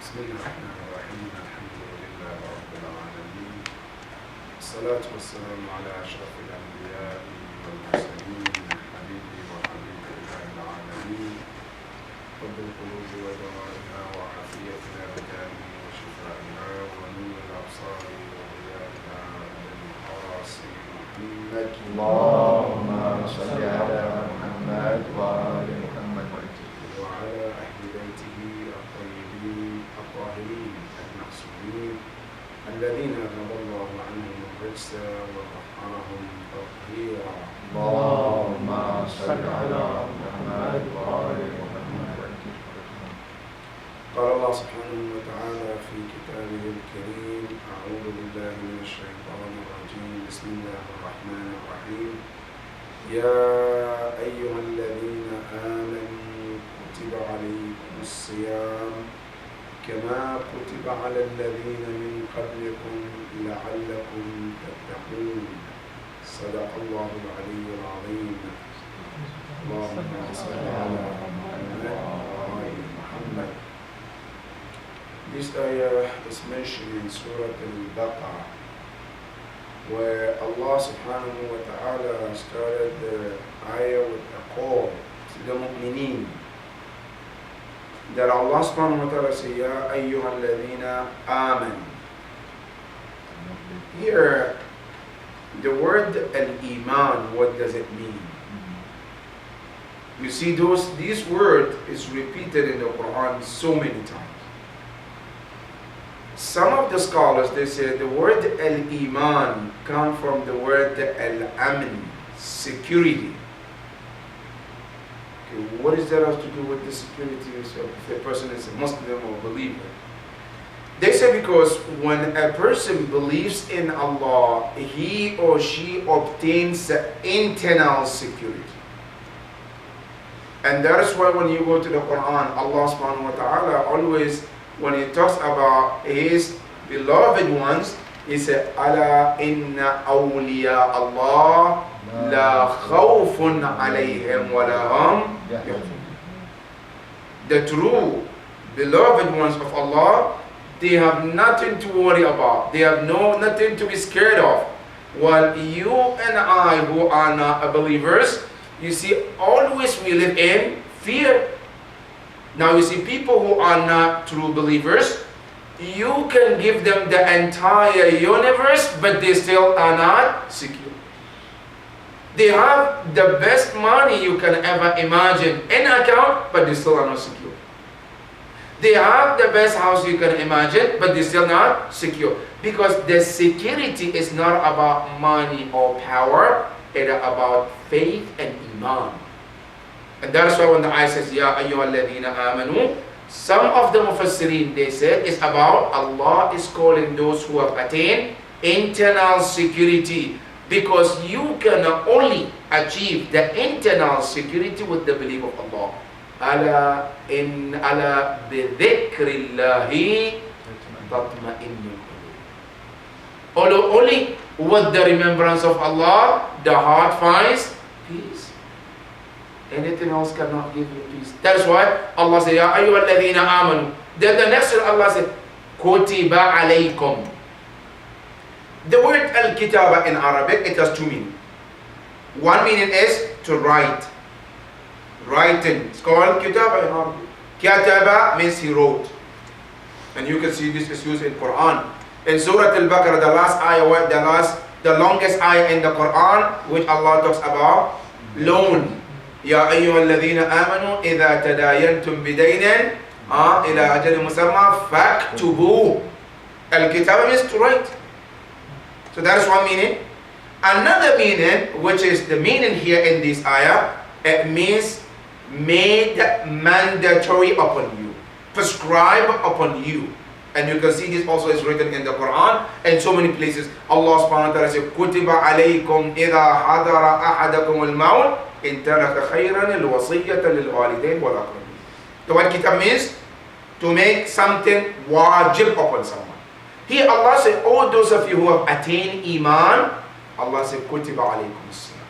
بسم الله الرحمن الرحيم الحمد لله رب العالمين الصلاة والسلام على أشرف الأنبياء والمرسلين حبيبي وحبيب إله العالمين طب القلوب ودوائها وعافيتنا بدانه وشفائها ونور الأبصار وضيائها بالمحاصي محمد اللهم صل على محمد وآل محمد وعلى أهل بيته الطيبين الطاهرين المعصومين الذين أذهب الله عنهم الرجس وطهرهم تطهيرا. اللهم صل على محمد وآل محمد. قال الله سبحانه وتعالى في كتابه الكريم: أعوذ بالله من الشيطان الرجيم، بسم الله الرحمن الرحيم. يا أيها الذين آمنوا كتب عليكم الصيام كما كتب على الذين من قبلكم لعلكم تتقون. صدق الله العلي العظيم. اللهم صل على محمد وآل محمد. This ayah is mentioned in Surah Al-Baqarah, where Allah subhanahu wa ta'ala started the ayah with a call to the mu'mineen. That Allah subhanahu wa ta'ala says, Ya ayyuhal ladhina aman. Here, the word al-iman, what does it mean? You see, this word is repeated in the Quran so many times. Some of the scholars, they say the word al-iman comes from the word al-amn, security. Okay, what does that have to do with the security of if a person is a Muslim or believer? They say because when a person believes in Allah, he or she obtains internal security. And that is why when you go to the Quran, Allah subhanahu wa ta'ala always, when he talks about his beloved ones, he said, Ala inna awliya Allah la khawfun alayhim wa lahum yahzanun. The true beloved ones of Allah, they have nothing to worry about. They have nothing to be scared of. While you and I, who are not believers, you see, always we live in fear. Now you see, people who are not true believers, you can give them the entire universe, but they still are not secure. They have the best money you can ever imagine in account, but they still are not secure. They have the best house you can imagine, but they still not secure. Because the security is not about money or power, it is about faith and iman. And that's why when the ayah says, Ya ayyuhal ladhina amanu, some of the mufassirin, they said, it's about Allah is calling those who have attained internal security. Because you can only achieve the internal security with the belief of Allah. Ala bidhikrillahi tatma'innul qulub. Only with the remembrance of Allah, the heart finds peace. Anything else cannot give you peace. That's why Allah says, Ya ayyuhal ladhina amanu. Then the next one Allah says, Kutiba alaykum. The word al-kitaba in Arabic, it has two meanings. One meaning is to write. Writing. It's called kitaba in Arabic. Kataba means he wrote. And you can see this is used in Quran. In Surah Al-Baqarah, the last ayah, the longest ayah in the Quran, which Allah talks about loan. يا أيها الذين آمنوا إذا تداينتم بدين إلى أجل مسمى فاكتبوه. الكتابة means to write. So that is one meaning. Another meaning, which is the meaning here in this ayah, it means made mandatory upon you, prescribed upon you. And you can see this also is written in the Quran in so many places. Allah subhanahu wa ta'ala says, كُتِبَ عَلَيْكُمْ إِذَا حَضَرَ أَحَدَكُمُ الْمَوْتِ إِنْ تَرَكَ خَيْرًا الْوَصِيَّةَ لِلْوَالِدَيْنِ وَالْأَقْرَبِينَ. The word kitab means to make something wajib upon someone. Here Allah says, all those of you who have attained iman, Allah says, كُتِبَ عَلَيْكُمُ الصِّيَامُ.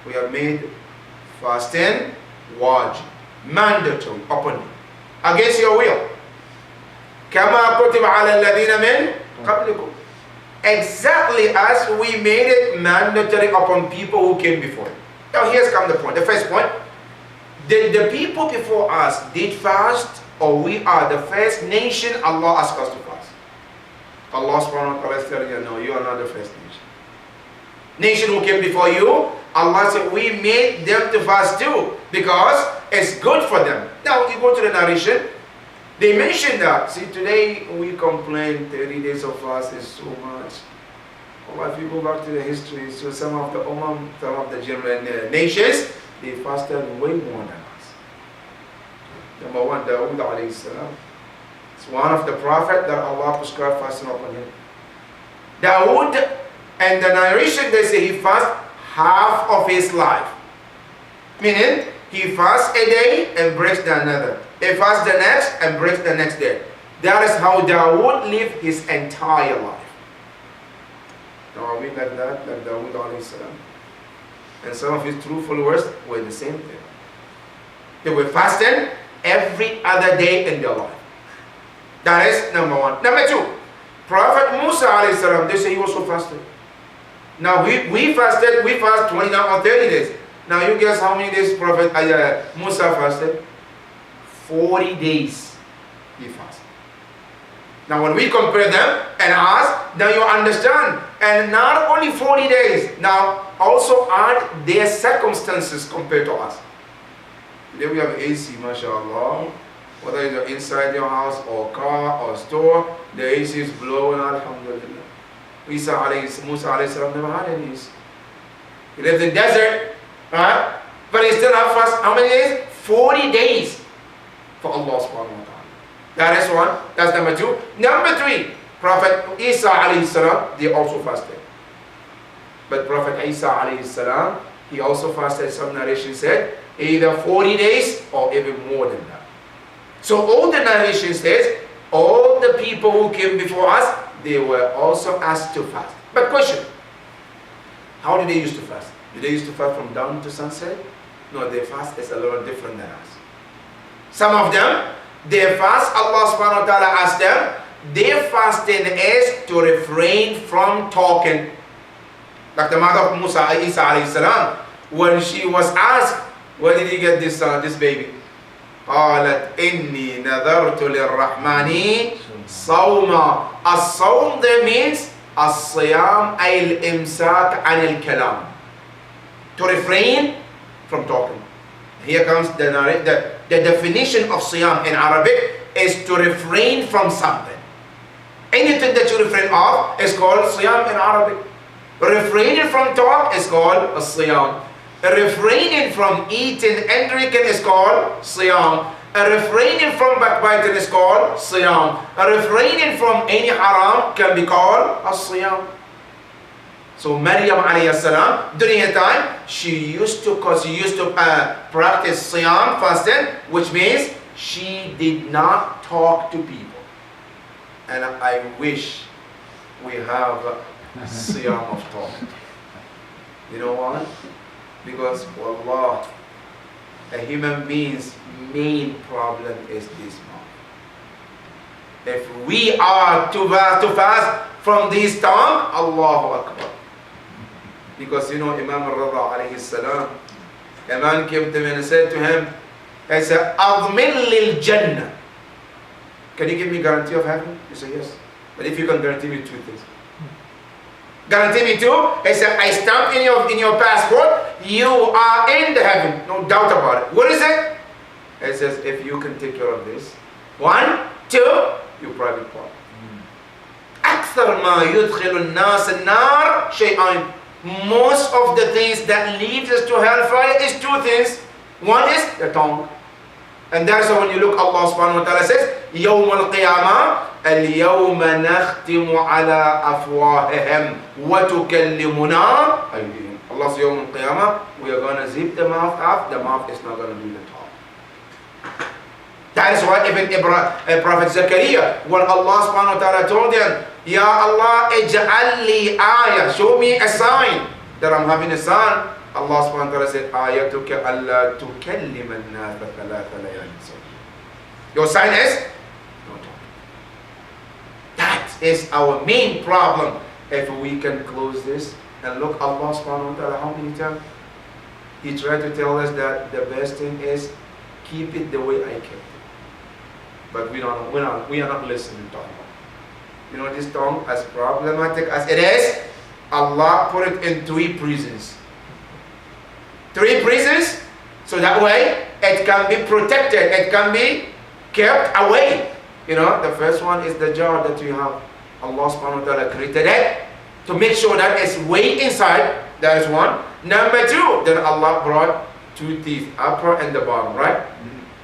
We have made fasting wajib, mandatory upon you, against your will. كما كتب على الذين من قبلكم. Exactly as we made it mandatory upon people who came before. Now here's come the point. The first point. Did the people before us did fast, or we are the first nation Allah asked us to fast? Allah subhanahu wa ta'ala is telling you, no, you are not the first nation. Nation who came before you, Allah said, we made them to fast too, because it's good for them. Now you go to the narration, they mentioned that. See, today we complain 30 days of fast is so much. Well, if you go back to the history, so some of the some of the general nations, they fasted way more than us. Number one, Dawood alayhi salam. It's one of the prophets that Allah prescribed fasting upon him. Dawood, and the narration they say he fasted half of his life. Meaning, he fasts a day and breaks the another. He fasts the next and breaks the next day. That is how Dawood lived his entire life. Now, are we like that, like Dawood alayhi salam? And some of his true followers were the same thing. They were fasting every other day in their life. That is number one. Number two, Prophet Musa alayhi salam, they say he also fasted. Now we fast 29 or 30 days. Now you guess how many days Prophet Musa fasted? 40 days he fasted. Now when we compare them and ask, then you understand. And not only 40 days, now also add their circumstances compared to us. Today we have AC, mashallah. Whether it's inside your house or car or store, the AC is blowing, alhamdulillah. Musa alayhi salam never had any AC. He lived in desert, right? But he still have fast how many days? 40 days for Allah subhanahu wa ta'ala. That is one. That's number two. Number three, Prophet Isa alayhi salam, they also fasted. But Prophet Isa alayhi salam, he also fasted, some narration said, either 40 days or even more than that. So all the narration says, all the people who came before us, they were also asked to fast. But question, how did they used to fast? Did they used to fast from dawn to sunset? No, their fast is a little different than us. Some of them, their fast, Allah subhanahu wa ta'ala asked them, their fasting is to refrain from talking. Like the mother of Musa, Isa alayhi salam, when she was asked, where did he get this baby? قالت إني نذرت للرحمن صوما. الصوم there means الصيام أي الإمساك عن الكلام. To refrain from talking. Here comes the definition of siyam in Arabic is to refrain from something. Anything that you refrain of is called siyam in Arabic. Refraining from talk is called a siyam. Refraining from eating and drinking is called siyam. Refraining from backbiting is called siyam. Refraining from any haram can be called a siyam. So Maryam alayhi salam, during her time, she used to practice siyam, fasting, which means she did not talk to people. And I wish we have siyam of talk. You know why? Because, wallah, a human being's main problem is this mouth. If we are to fast from this tongue, Allahu Akbar. Because you know, Imam al-Rada alayhi salam, a man came to him and said to him, he said, Admin lil Jannah. Can you give me guarantee of heaven? He said, yes. But if you can guarantee me two things. Guarantee me two? He said, I stamp in your passport, you are in the heaven. No doubt about it. What is it? He says, if you can take care of this. 1, 2, you private part. أكثر ما يدخل الناس النار شيئين. Most of the things that leads us to hellfire is two things. One is the tongue. And that's why when you look, Allah subhanahu wa ta'ala says, يوم القيامة اليوم نختم على أفواههم وتكلمنا أيديهم. Allah says, يوم القيامة, we are going to zip the mouth off. The mouth is not going to do the talk. That is why even Prophet Zakaria, when Allah subhanahu wa ta'ala told him, Ya Allah, ij'al li ayah, show me a sign that I'm having a son. Allah subhanahu wa ta'ala said, ayatuka alla tukallim an-nas thalatha layalin. Your sign is no talk. That is our main problem. If we can close this and look, Allah subhanahu wa ta'ala, how many times He tried to tell us that the best thing is keep it the way I kept it. But we are not listening to Allah. You know, this tongue, as problematic as it is, Allah put it in 3 prisons. 3 prisons, so that way it can be protected, it can be kept away. You know, the first one is the jar that we have. Allah subhanahu wa ta'ala created it to make sure that it's way inside. That is one. Number 2, then Allah brought 2 teeth, upper and the bottom, right?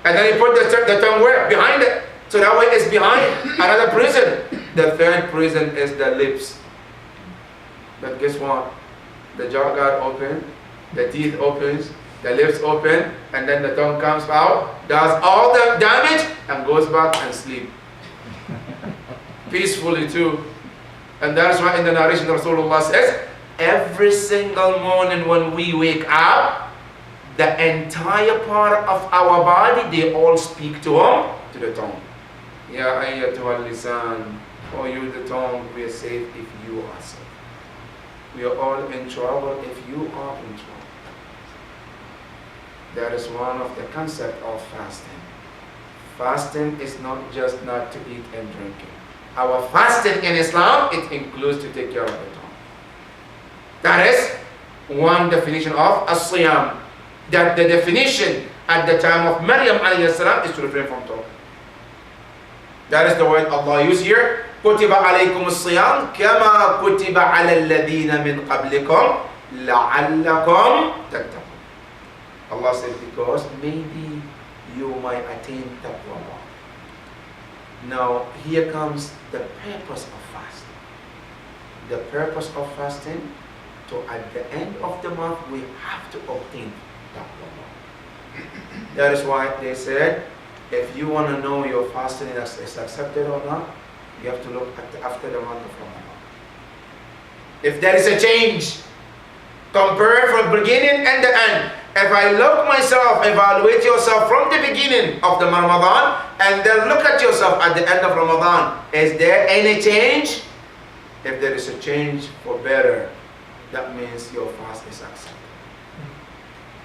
And then He put the tongue where? Behind it. So that way it's behind another prison. The 3rd prison is the lips. But guess what? The jaw got open, the teeth opens, the lips open, and then the tongue comes out, does all the damage, and goes back and sleep. Peacefully too. And that's why in the narration Rasulullah says, every single morning when we wake up, the entire part of our body, they all speak to the tongue. Ya ayyatuhal lisan, oh you the tongue, we are safe if you are safe. We are all in trouble if you are in trouble. That is one of the concepts of fasting. Fasting is not just not to eat and drinking. Our fasting in Islam, it includes to take care of the tongue. That is one definition of as-siyam. That the definition at the time of Maryam alayhi salam is to refrain from talk. That is the word Allah used here. كتب عليكم الصيام كما كتب على الذين من قبلكم لعلكم تتقون. Allah said, because maybe you might attain taqwa. Now here comes the purpose of fasting. The purpose of fasting, to at the end of the month we have to obtain taqwa. That is why they said, if you want to know your fasting is accepted or not, you have to look at after the month of Ramadan. If there is a change, compare from beginning and the end. If I look myself, evaluate yourself from the beginning of the Ramadan, and then look at yourself at the end of Ramadan. Is there any change? If there is a change for better, that means your fast is accepted.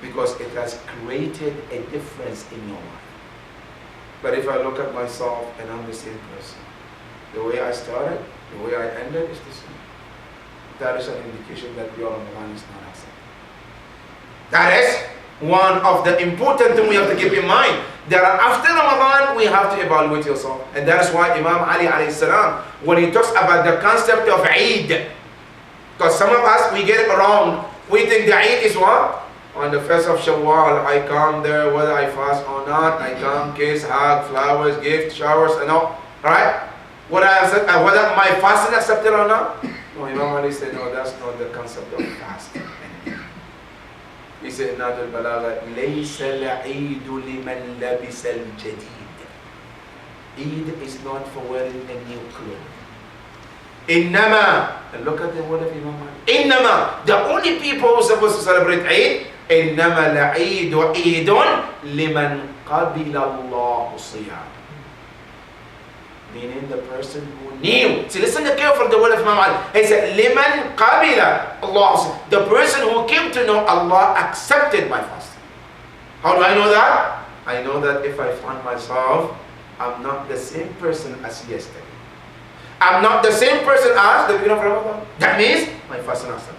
Because it has created a difference in your life. But if I look at myself and I'm the same person, the way I started, the way I ended is the same. That is an indication that your Ramadan is not accepted. That is one of the important things we have to keep in mind. That after Ramadan, we have to evaluate yourself. And that is why Imam Ali alayhi salam, when he talks about the concept of Eid, because some of us, we get it wrong. We think the Eid is what? On the 1st of Shawwal, I come there whether I fast or not. I come, kiss, hug, flowers, gift, showers, and all. Alright? Whether my fasting accepted or not? No, Imam Ali said, no, that's not the concept of fasting. He said, Nadul Balagha, لَيْسَ الْعِيدُ لِمَنْ لَبِسَ الْجَدِيدِ. Eid is not for wearing a new clothes. Innama, and look at the word of Imam Ali. Innama, the only people who are supposed to celebrate Eid, Innama la'eidu eidun liman qabila Allahu siyam. Meaning the person who knew. See, listen carefully to the word of Imam Ali. He said, liman qabila Allah. The person who came to know Allah accepted my fasting. How do I know that? I know that if I find myself, I'm not the same person as yesterday. I'm not the same person as the beginning of Ramadan. That means my fasting accepted.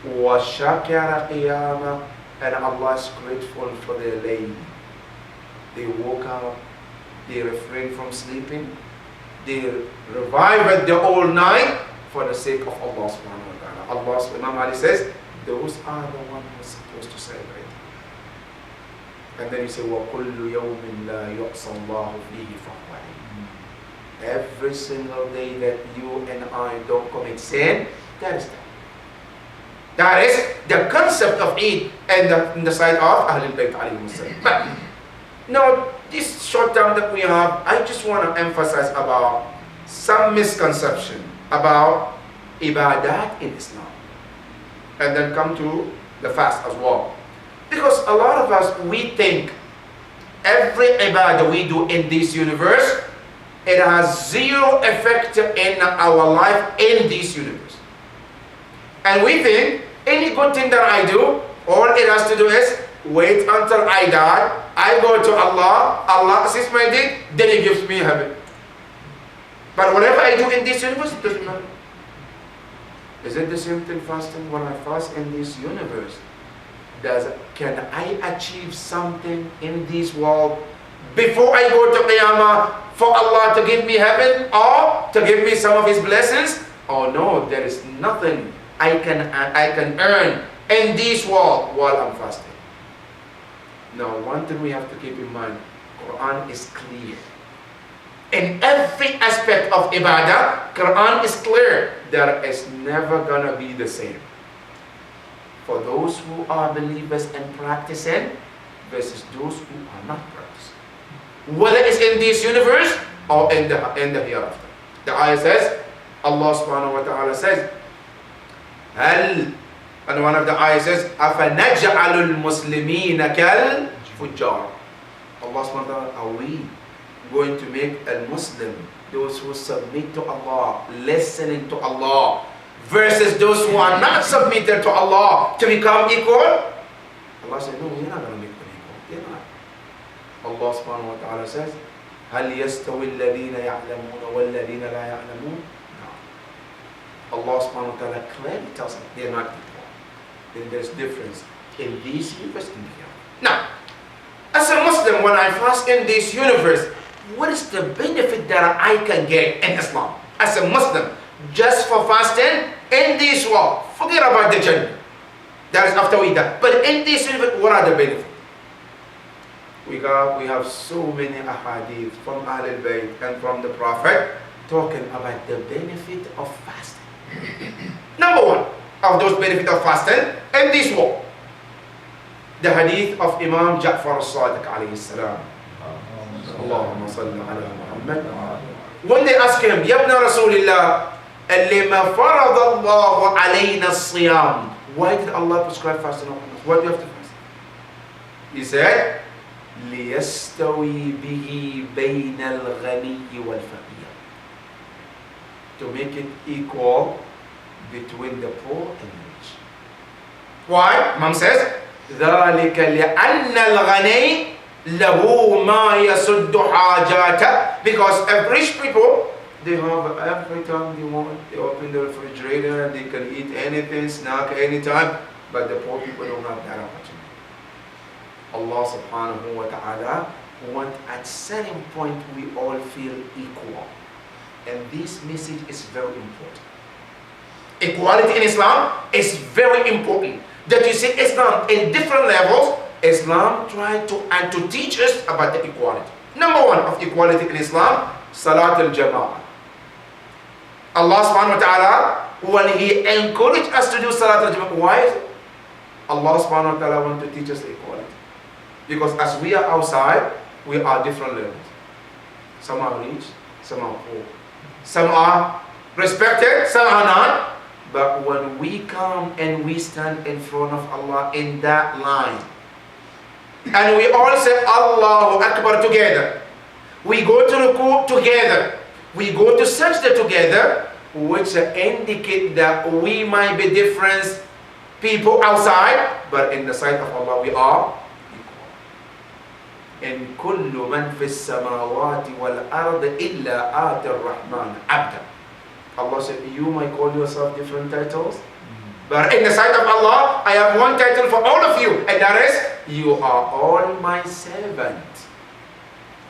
وَشَكَرَ قِيَامًا. And Allah is grateful for their layl. They woke up. They refrain from sleeping. They revived the whole night for the sake of Allah subhanahu wa ta'ala. Allah, Imam Ali says, those are the ones who are supposed to celebrate. And then he said, وَكُلُّ يَوْمٍ لَا يُعْصَى اللَّهُ فِيهِ فَهُوَ عِيدٌ. Every single day that you and I don't commit sin, that is that. That is the concept of Eid and the side of Ahlul Bayt alayhi salam. But now, this short time that we have, I just want to emphasize about some misconception about ibadat in Islam. And then come to the fast as well. Because a lot of us, we think every ibadah we do in this universe it has zero effect in our life in this universe. And we think any good thing that I do, all it has to do is wait until I die, I go to Allah, Allah assists my deed, then He gives me heaven. But whatever I do in this universe, it doesn't matter. Is it the same thing fasting? When I fast in this universe, can I achieve something in this world before I go to Qiyamah for Allah to give me heaven or to give me some of His blessings? Oh no, there is nothing I can earn in this world while I'm fasting. Now, one thing we have to keep in mind, Quran is clear. In every aspect of ibadah, Quran is clear. There is never gonna be the same. For those who are believers and practicing versus those who are not practicing. Whether it's in this universe or in the hereafter. The ayah says, Allah subhanahu wa ta'ala says, and one of the ayahs says, أَفَنَجْعَلُ الْمُسْلِمِينَ كَالْفُجَّارِ. Allah subhanahu wa ta'ala, are we going to make a Muslim, those who submit to Allah, listening to Allah, versus those who are not submitted to Allah, to become equal? Allah said, no, you're not going to make them equal. You're not. Allah subhanahu wa ta'ala says, هَلْ يَسْتَوِي الَّذِينَ يَعْلَمُونَ وَالَّذِينَ لَا يَعْلَمُونَ. Allah subhanahu wa ta'ala clearly tells us they're not equal. Then there's difference in this universe and here. Now, as a Muslim, when I fast in this universe, what is the benefit that I can get in Islam? As a Muslim, just for fasting in this world, forget about the Jannah. That is after we die. But in this universe, what are the benefits? We have so many ahadith from Ahlul Bayt and from the Prophet talking about the benefit of fasting. Number one of those benefits of fasting in this world, the hadith of Imam Ja'far al-Sadiq alayhi salam. Allahumma salli ala Muhammad. When they ask him, Ya ibn Rasulillah, lima farada Allahu alayna as-siyam. Why did Allah prescribe fasting on us? Why do you have to fast? He said, لِيَسْتَوِي بِهِ بَيْنَ الْغَنِيِّ وَالْفَقِيرِ. To make it equal between the poor and rich. Why? Mom says, ذَلِكَ لِأَنَّ الْغَنِيِّ لَهُ مَا يَسُدُّ حَاجَاتَ. Because rich people, they have every time they want, they open the refrigerator, they can eat anything, snack anytime, but the poor people don't have that opportunity. Allah subhanahu wa ta'ala wants at certain point we all feel equal. And this message is very important. Equality in Islam is very important. That you see Islam in different levels, Islam tried to teach us about the equality. Number one of equality in Islam, Salat al-Jama'ah. Allah subhanahu wa ta'ala, when He encouraged us to do Salat al-Jama'ah, why is it? Allah subhanahu wa ta'ala wants to teach us equality. Because as we are outside, we are different levels. Some are rich, some are poor. Some are respected, some are not. But when we come and we stand in front of Allah in that line, and we all say Allahu Akbar together, we go to ruku together, we go to sajda together, which indicate that we might be different people outside, but in the sight of Allah we are equal. In kullu man fis samawati wal ard illa ati ar-Rahman abda. Allah said, you might call yourself different titles, but in the sight of Allah, I have one title for all of you, and that is, you are all my servant.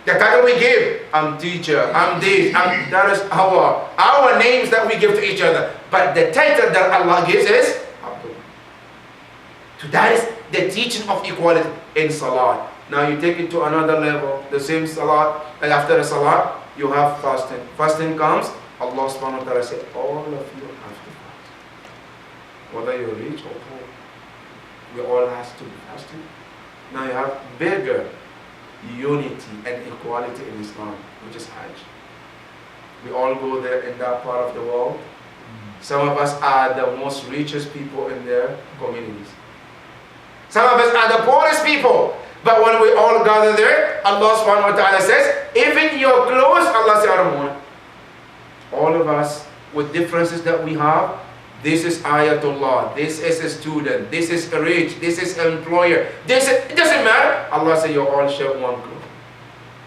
The title we give, I'm teacher, I'm this, that is our names that we give to each other. But the title that Allah gives is Abdul. So that is the teaching of equality in Salat. Now you take it to another level, the same Salat, and after the Salat, you have fasting. Fasting comes, Allah subhanahu wa ta'ala said, all of you have to fast. Whether you're rich or poor, we all have to be fasting. Now you have bigger unity and equality in Islam, which is Hajj. We all go there in that part of the world. Some of us are the most richest people in their communities. Some of us are the poorest people. But when we all gather there, Allah subhanahu wa ta'ala says, Even your clothes, Allah said, I don't want it. All of us, with differences that we have, this is ayatullah, this is a student, this is a rich, this is an employer, it doesn't matter. Allah said, you all share one cloth.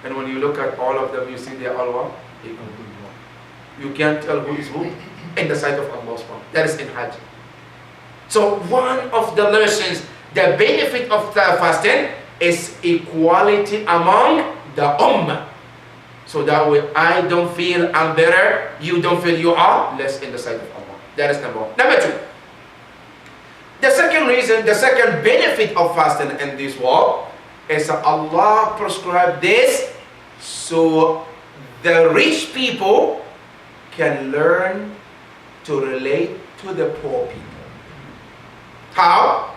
And when you look at all of them, you see they are all what? You can't tell who is who in the sight of Allah subhanahu wa ta'ala. That is in Hajj. So one of the lessons, the benefit of fasting is equality among the ummah. So that way I don't feel I'm better, you don't feel you are less in the sight of Allah. That is number one. Number two, the second reason, the second benefit of fasting in this world is that Allah prescribed this so the rich people can learn to relate to the poor people. How?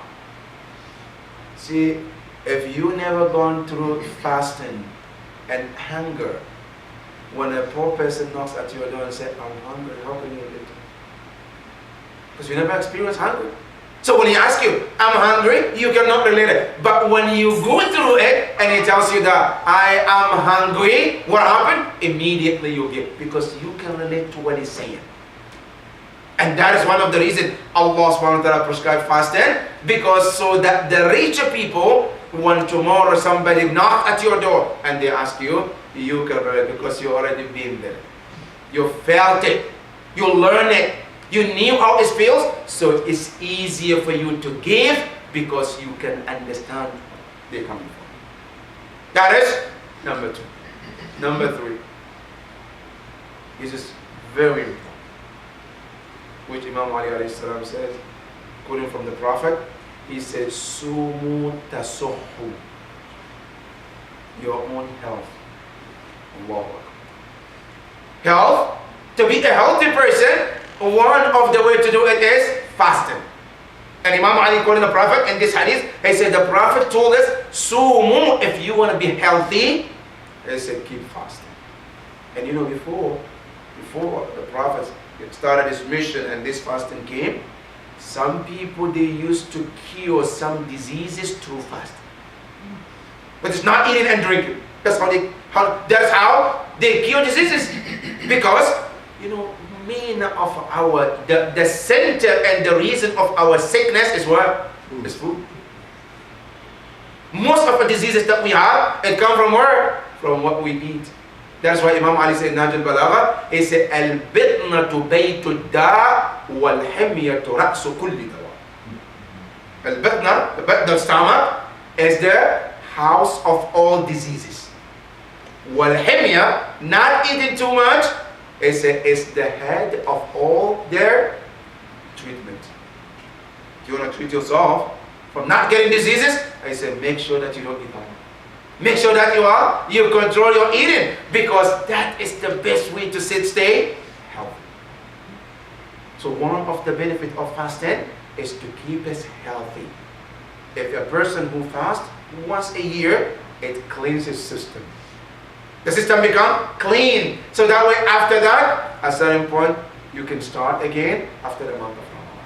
See, if you never gone through fasting and hunger, when a poor person knocks at your door and says, I'm hungry, how can you relate? Because you never experienced hunger. So when he asks you, I'm hungry, you cannot relate it. But when you go through it and he tells you that I am hungry, what happened? Immediately you give, because you can relate to what he's saying. And that is one of the reasons Allah subhanahu wa ta'ala prescribed fasting, because so that the richer people, when tomorrow somebody knocks at your door and they ask you, you can relate because you already been there. You felt it. You learned it. You knew how it feels, so it's easier for you to give because you can understand where they're coming from. That is number two. Number three. This is very important, which Imam Ali alayhi salam says, quoting from the Prophet, he said, Sumu tasuhu, your own health. Allahu Akbar. Health, to be a healthy person, one of the way to do it is fasting. And Imam Ali quoting the Prophet in this hadith, he said the Prophet told us, Sumu, if you want to be healthy, he said keep fasting. And you know, before the Prophet started his mission and this fasting came, some people, they used to cure some diseases through fasting. But it's not eating and drinking. That's how they cure diseases. Because, you know, main of our, the center and the reason of our sickness is what? Is food. Most of the diseases that we have, it come from where? From what we eat. That's why Imam Ali said in Nahj al-Balagha, he said, Al-bitnatu baytu da wal-himyatu ra'su kulli dawa. Al-bitna, the stomach, is the house of all diseases. Wal-himya, not eating too much, is the head of all their treatment. If you want to treat yourself from not getting diseases, I say make sure that you don't eat that. Make sure that you control your eating, because that is the best way to stay healthy. So one of the benefits of fasting is to keep us healthy. If a person who fasts once a year, it cleans his system. The system becomes clean. So that way, after that, at a certain point, you can start again after the month of Ramadan.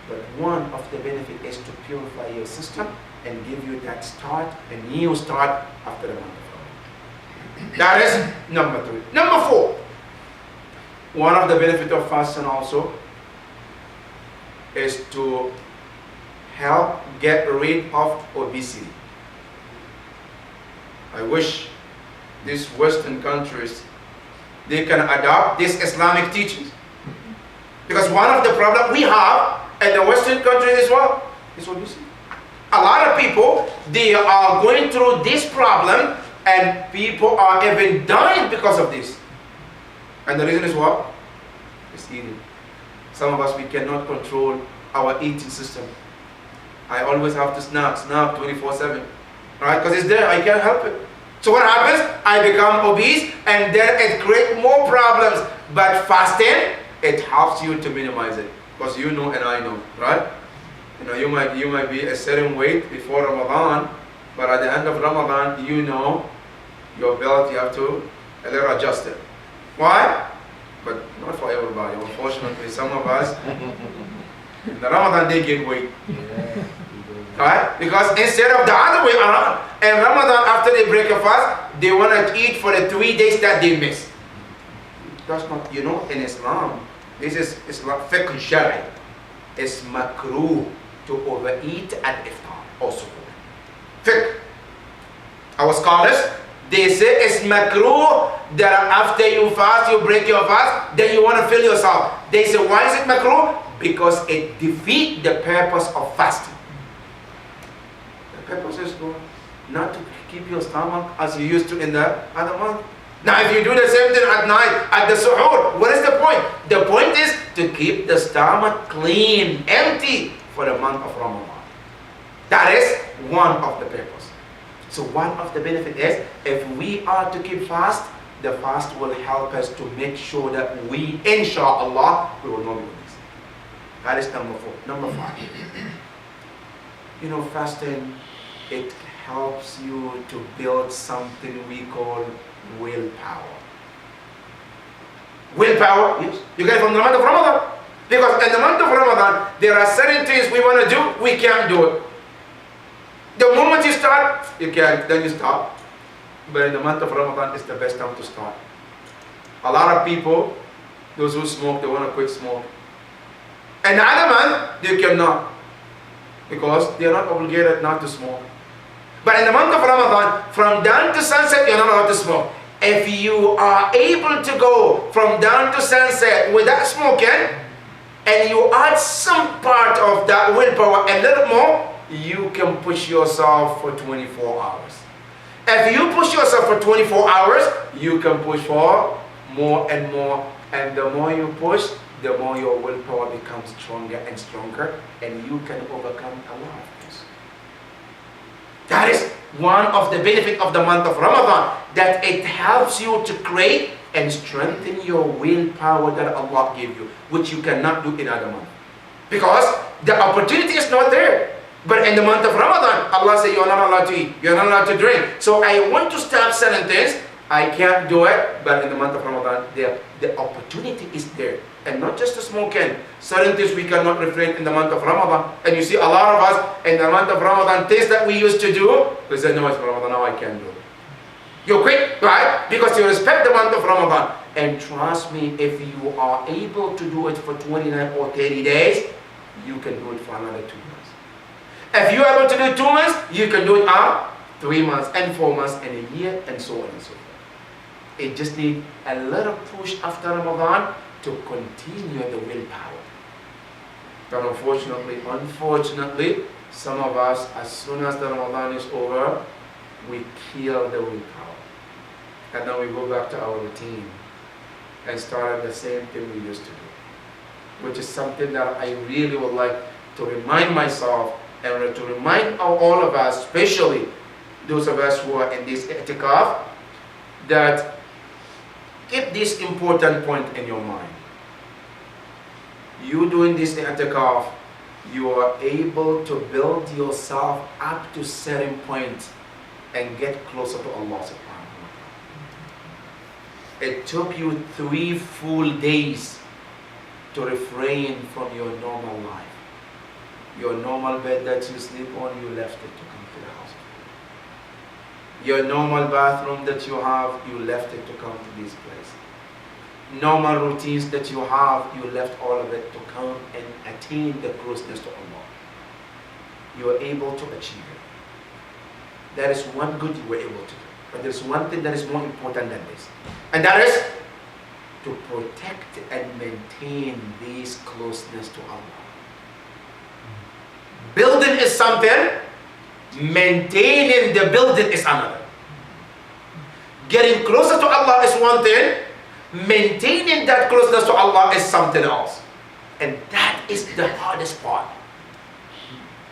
But one of the benefits is to purify your system and give you that start, a new start after the month of Ramadan. That is number three. Number four. One of the benefits of fasting also is to help get rid of obesity. I wish these Western countries, they can adopt these Islamic teachings. Because one of the problems we have in the Western countries as well is obesity. A lot of people, they are going through this problem, and people are even dying because of this. And the reason is what? It's eating. Some of us, we cannot control our eating system. I always have to snap 24/7. Right? Because it's there, I can't help it. So what happens? I become obese, and then it creates more problems. But fasting, it helps you to minimize it. Because you know and I know, right? You know, you might be a certain weight before Ramadan, but at the end of Ramadan, you know your belt, you have to a little adjust it. Why? But not for everybody. Unfortunately, some of us, in the Ramadan, they gain weight. Alright? Because instead of the other way around, in Ramadan, after they break a fast, they want to eat for the 3 days that they miss. That's not, you know, in Islam, this is Islam fiqh shari. It's makruh to overeat at iftar or suhoor. Fiqh. Our scholars, they say it's makruh that after you fast, you break your fast, then you want to fill yourself. They say, why is it makruh? Because it defeats the purpose of fasting. The purpose is not to keep your stomach as you used to in the other month. Now if you do the same thing at night, at the suhoor, what is the point? The point is to keep the stomach clean, empty for the month of Ramadan. That is one of the purpose. So one of the benefit is, if we are to keep fast, the fast will help us to make sure that we, inshallah, we will not be this. That is number 4. Number 5. You know, fasting, it helps you to build something we call willpower. Willpower, yes. You get it from the month of Ramadan. Because in the month of Ramadan, there are certain things we want to do, we can't do it. The moment you start, you can't, then you stop. But in the month of Ramadan, it's the best time to start. A lot of people, those who smoke, they want to quit smoking. Another month, they cannot. Because they are not obligated not to smoke. But in the month of Ramadan, from dawn to sunset, you're not allowed to smoke. If you are able to go from dawn to sunset without smoking, and you add some part of that willpower a little more, you can push yourself for 24 hours. If you push yourself for 24 hours, you can push for more and more. And the more you push, the more your willpower becomes stronger and stronger, and you can overcome a lot of things. That is one of the benefits of the month of Ramadan, that it helps you to create and strengthen your willpower that Allah gave you, which you cannot do in other months. Because the opportunity is not there. But in the month of Ramadan, Allah says, you're not allowed to eat, you're not allowed to drink. So I want to stop certain things, I can't do it, but in the month of Ramadan, the opportunity is there. And not just the smoking. Certain things we cannot refrain in the month of Ramadan. And you see a lot of us in the month of Ramadan, things that we used to do, we say, no, it's Ramadan, now I can't do it. You quit, right? Because you respect the month of Ramadan. And trust me, if you are able to do it for 29 or 30 days, you can do it for another 2 months. If you are able to do 2 months, you can do it 3 months and 4 months and a year and so on and so forth. It just needs a little push after Ramadan to continue the willpower. But unfortunately, some of us, as soon as the Ramadan is over, we kill the willpower. And then we go back to our routine and start the same thing we used to do. Which is something that I really would like to remind myself and to remind all of us, especially those of us who are in this i'tikaf, that keep this important point in your mind. You doing this i'tikaf, you are able to build yourself up to certain point and get closer to Allah subhanahu wa ta'ala. It took you 3 full days to refrain from your normal life. Your normal bed that you sleep on, you left it to come to the house. Your normal bathroom that you have, you left it to come to this place. Normal routines that you have, you left all of it to come and attain the closeness to Allah. You are able to achieve it. That is one good you were able to do. But there's one thing that is more important than this. And that is to protect and maintain this closeness to Allah. Building is something, maintaining the building is another. Getting closer to Allah is one thing, maintaining that closeness to Allah is something else. And that is the hardest part.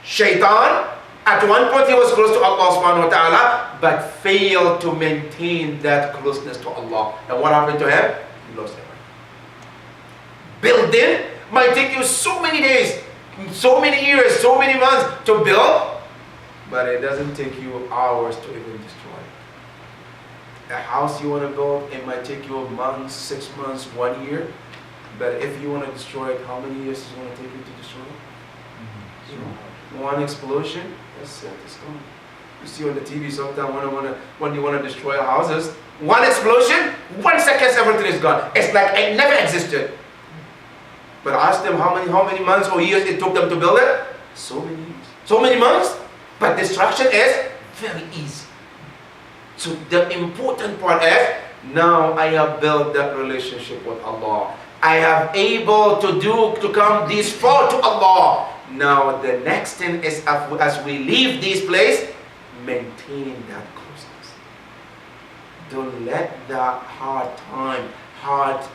Shaitan, at one point he was close to Allah subhanahu wa ta'ala, but failed to maintain that closeness to Allah. And what happened to him? He lost everything. Building might take you so many days, so many years, so many months to build, but it doesn't take you hours to even destroy it. A house you want to build, it might take you months, 6 months, 1 year, but if you want to destroy it, how many years is it going to take you to destroy it? One explosion, that's it, it's gone. You see on the TV sometimes when you want to destroy houses, one explosion, 1 second, everything is gone. It's like it never existed. But ask them how many months or years it took them to build it. So many years, so many months. But destruction is very easy. So the important part is, now I have built that relationship with Allah. I have able to come this far to Allah. Now the next thing is, as we leave this place, maintaining that closeness. Don't let that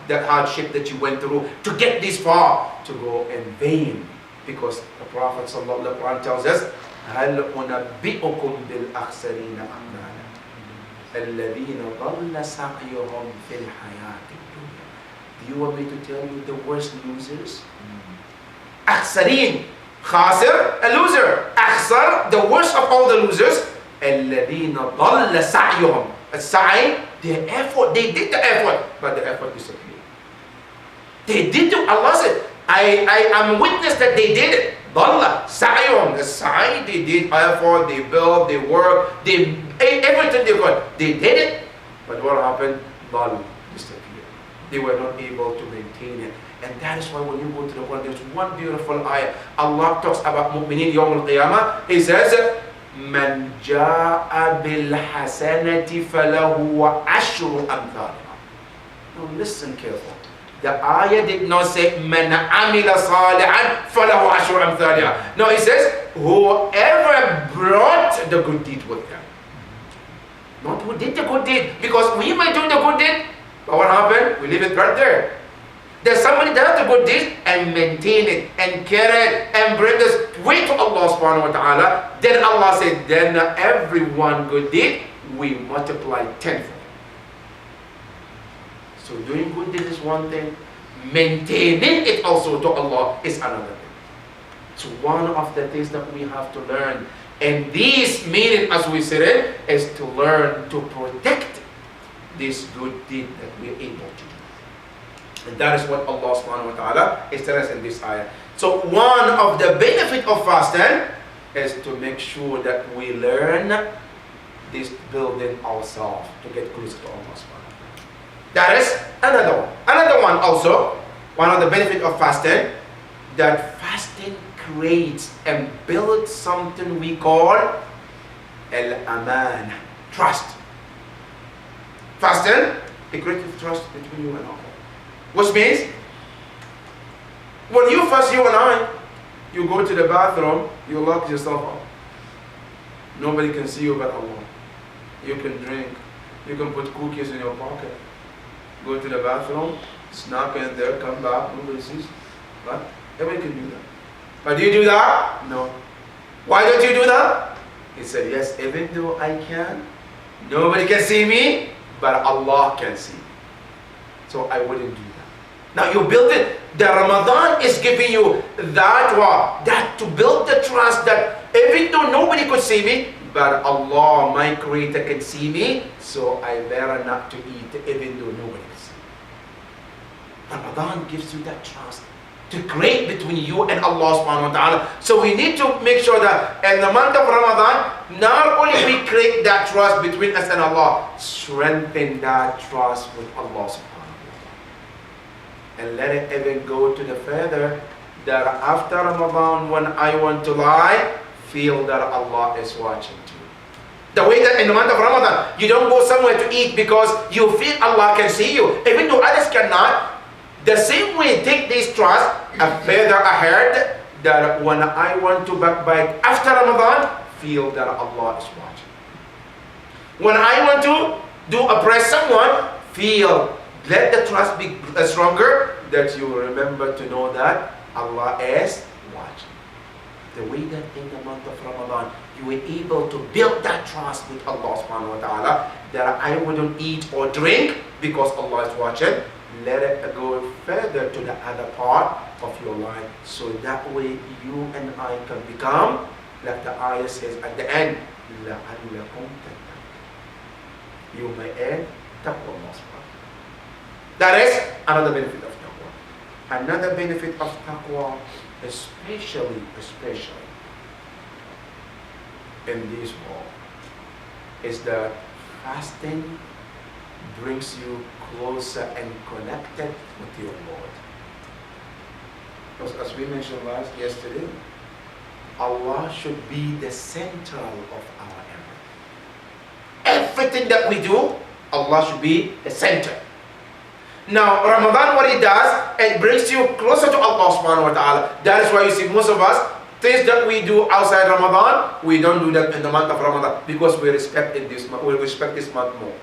that hardship that you went through to get this far to go in vain. Because the Prophet ﷺ tells us, هَلْ أُنَبِّئُكُمْ بِالْأَخْسَرِينَ أَعْمَالًا الَّذِينَ ضَلَّ سَعْيُهُمْ فِي الْحَيَاةِ الدُّنْيَا. Do you want me to tell you the worst losers? أخسرين, خاسر, a loser. أخسر, the worst of all the losers. الَّذِينَ ضَلَّ سَعْيُهُمْ. السعي, their effort, they did the effort, but the effort disappeared. They did it. Allah said, I am witness that they did it. ضَلَّ سَعْيُهُمْ. The sa'i, they did effort, they built, they worked, they ate everything they got. They did it, but what happened? ضَلَّ disappeared. They were not able to maintain it. And that is why when you go to the Quran, there's one beautiful ayah. Allah talks about mu'mineen yawm al-qiyamah. He says, من جاء بالحسنة فله عشر أمثالها. Now listen carefully. The ayah did not say من عمل صالحا فله عشر أمثالها. No, it says whoever brought the good deed with them. Not who did the good deed, because we might do the good deed, but what happened? We leave it right there. There's somebody that does the good deed and maintain it and carry it and bring this way to Allah subhanahu wa ta'ala. Then Allah said, then every one good deed we multiply tenfold. So doing good deed is one thing, maintaining it also to Allah is another thing. So one of the things that we have to learn, and this meaning as we said it, is to learn to protect this good deed that we are able to do. And that is what Allah subhanahu wa ta'ala is telling us in this ayah. So one of the benefit of fasting is to make sure that we learn this building ourselves to get closer to Allah subhanahu wa ta'ala. That is another one. Another one also, one of the benefit of fasting, that fasting creates and builds something we call al-aman, trust. Fasting, it creates trust between you and Allah. Which means, when you fast, you and I, you go to the bathroom, you lock yourself up. Nobody can see you but Allah. You can drink, you can put cookies in your pocket. Go to the bathroom, snap in there, come back, nobody sees. But everybody can do that. But do you do that? No. Why don't you do that? He said, yes, even though I can, nobody can see me, but Allah can see me. So I wouldn't do that. Now you build it. The Ramadan is giving you that what? That to build the trust that even though nobody could see me, but Allah, my Creator, can see me, so I better not to eat even though nobody can see me. Ramadan gives you that trust to create between you and Allah subhanahu wa ta'ala. So we need to make sure that in the month of Ramadan, not only we create that trust between us and Allah, strengthen that trust with Allah subhanahu wa ta'ala. And let it even go to the further that after Ramadan, when I want to lie, feel that Allah is watching too. The way that in the month of Ramadan, you don't go somewhere to eat because you feel Allah can see you, even though others cannot. The same way, take this trust and further ahead that when I want to backbite after Ramadan, feel that Allah is watching. When I want to oppress someone, feel, let the trust be stronger, that you remember to know that Allah is watching. The way that in the month of Ramadan, you were able to build that trust with Allah subhanahu wa ta'ala, that I wouldn't eat or drink because Allah is watching. Let it go further to the other part of your life, so that way you and I can become, like the ayah says at the end, لَعَلَّكُمْ تَتَّقُونَ. You may add taqwa. That is another benefit of taqwa. Another benefit of taqwa, especially in this world is that fasting brings you closer and connected with your Lord. Because as we mentioned yesterday, Allah should be the center of our effort. Everything that we do, Allah should be the center. Now, Ramadan, what it does, it brings you closer to Allah subhanahu wa ta'ala. That is why you see most of us, things that we do outside Ramadan, we don't do that in the month of Ramadan because we respect this month more.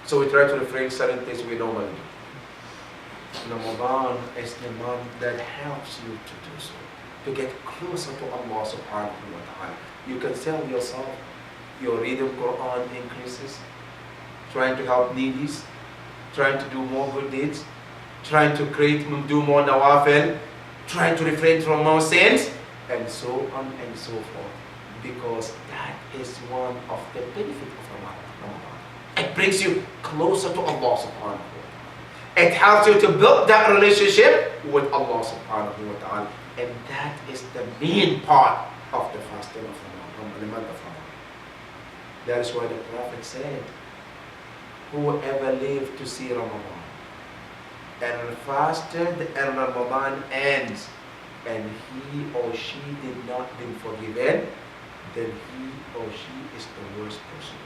So we try to refrain certain things we normally do. Ramadan is the month that helps you to do so, to get closer to Allah subhanahu wa ta'ala. You can tell yourself, your reading Quran increases, trying to help needies, trying to do more good deeds, trying to do more nawafil, trying to refrain from more sins, and so on and so forth. Because that is one of the benefits of Ramadan. It brings you closer to Allah subhanahu wa ta'ala. It helps you to build that relationship with Allah subhanahu wa ta'ala. And that is the main part of the fasting of Ramadan, the month of Ramadan. That is why the Prophet said, whoever lived to see Ramadan and fasted and Ramadan ends and he or she did not been forgiven, then he or she is the worst person.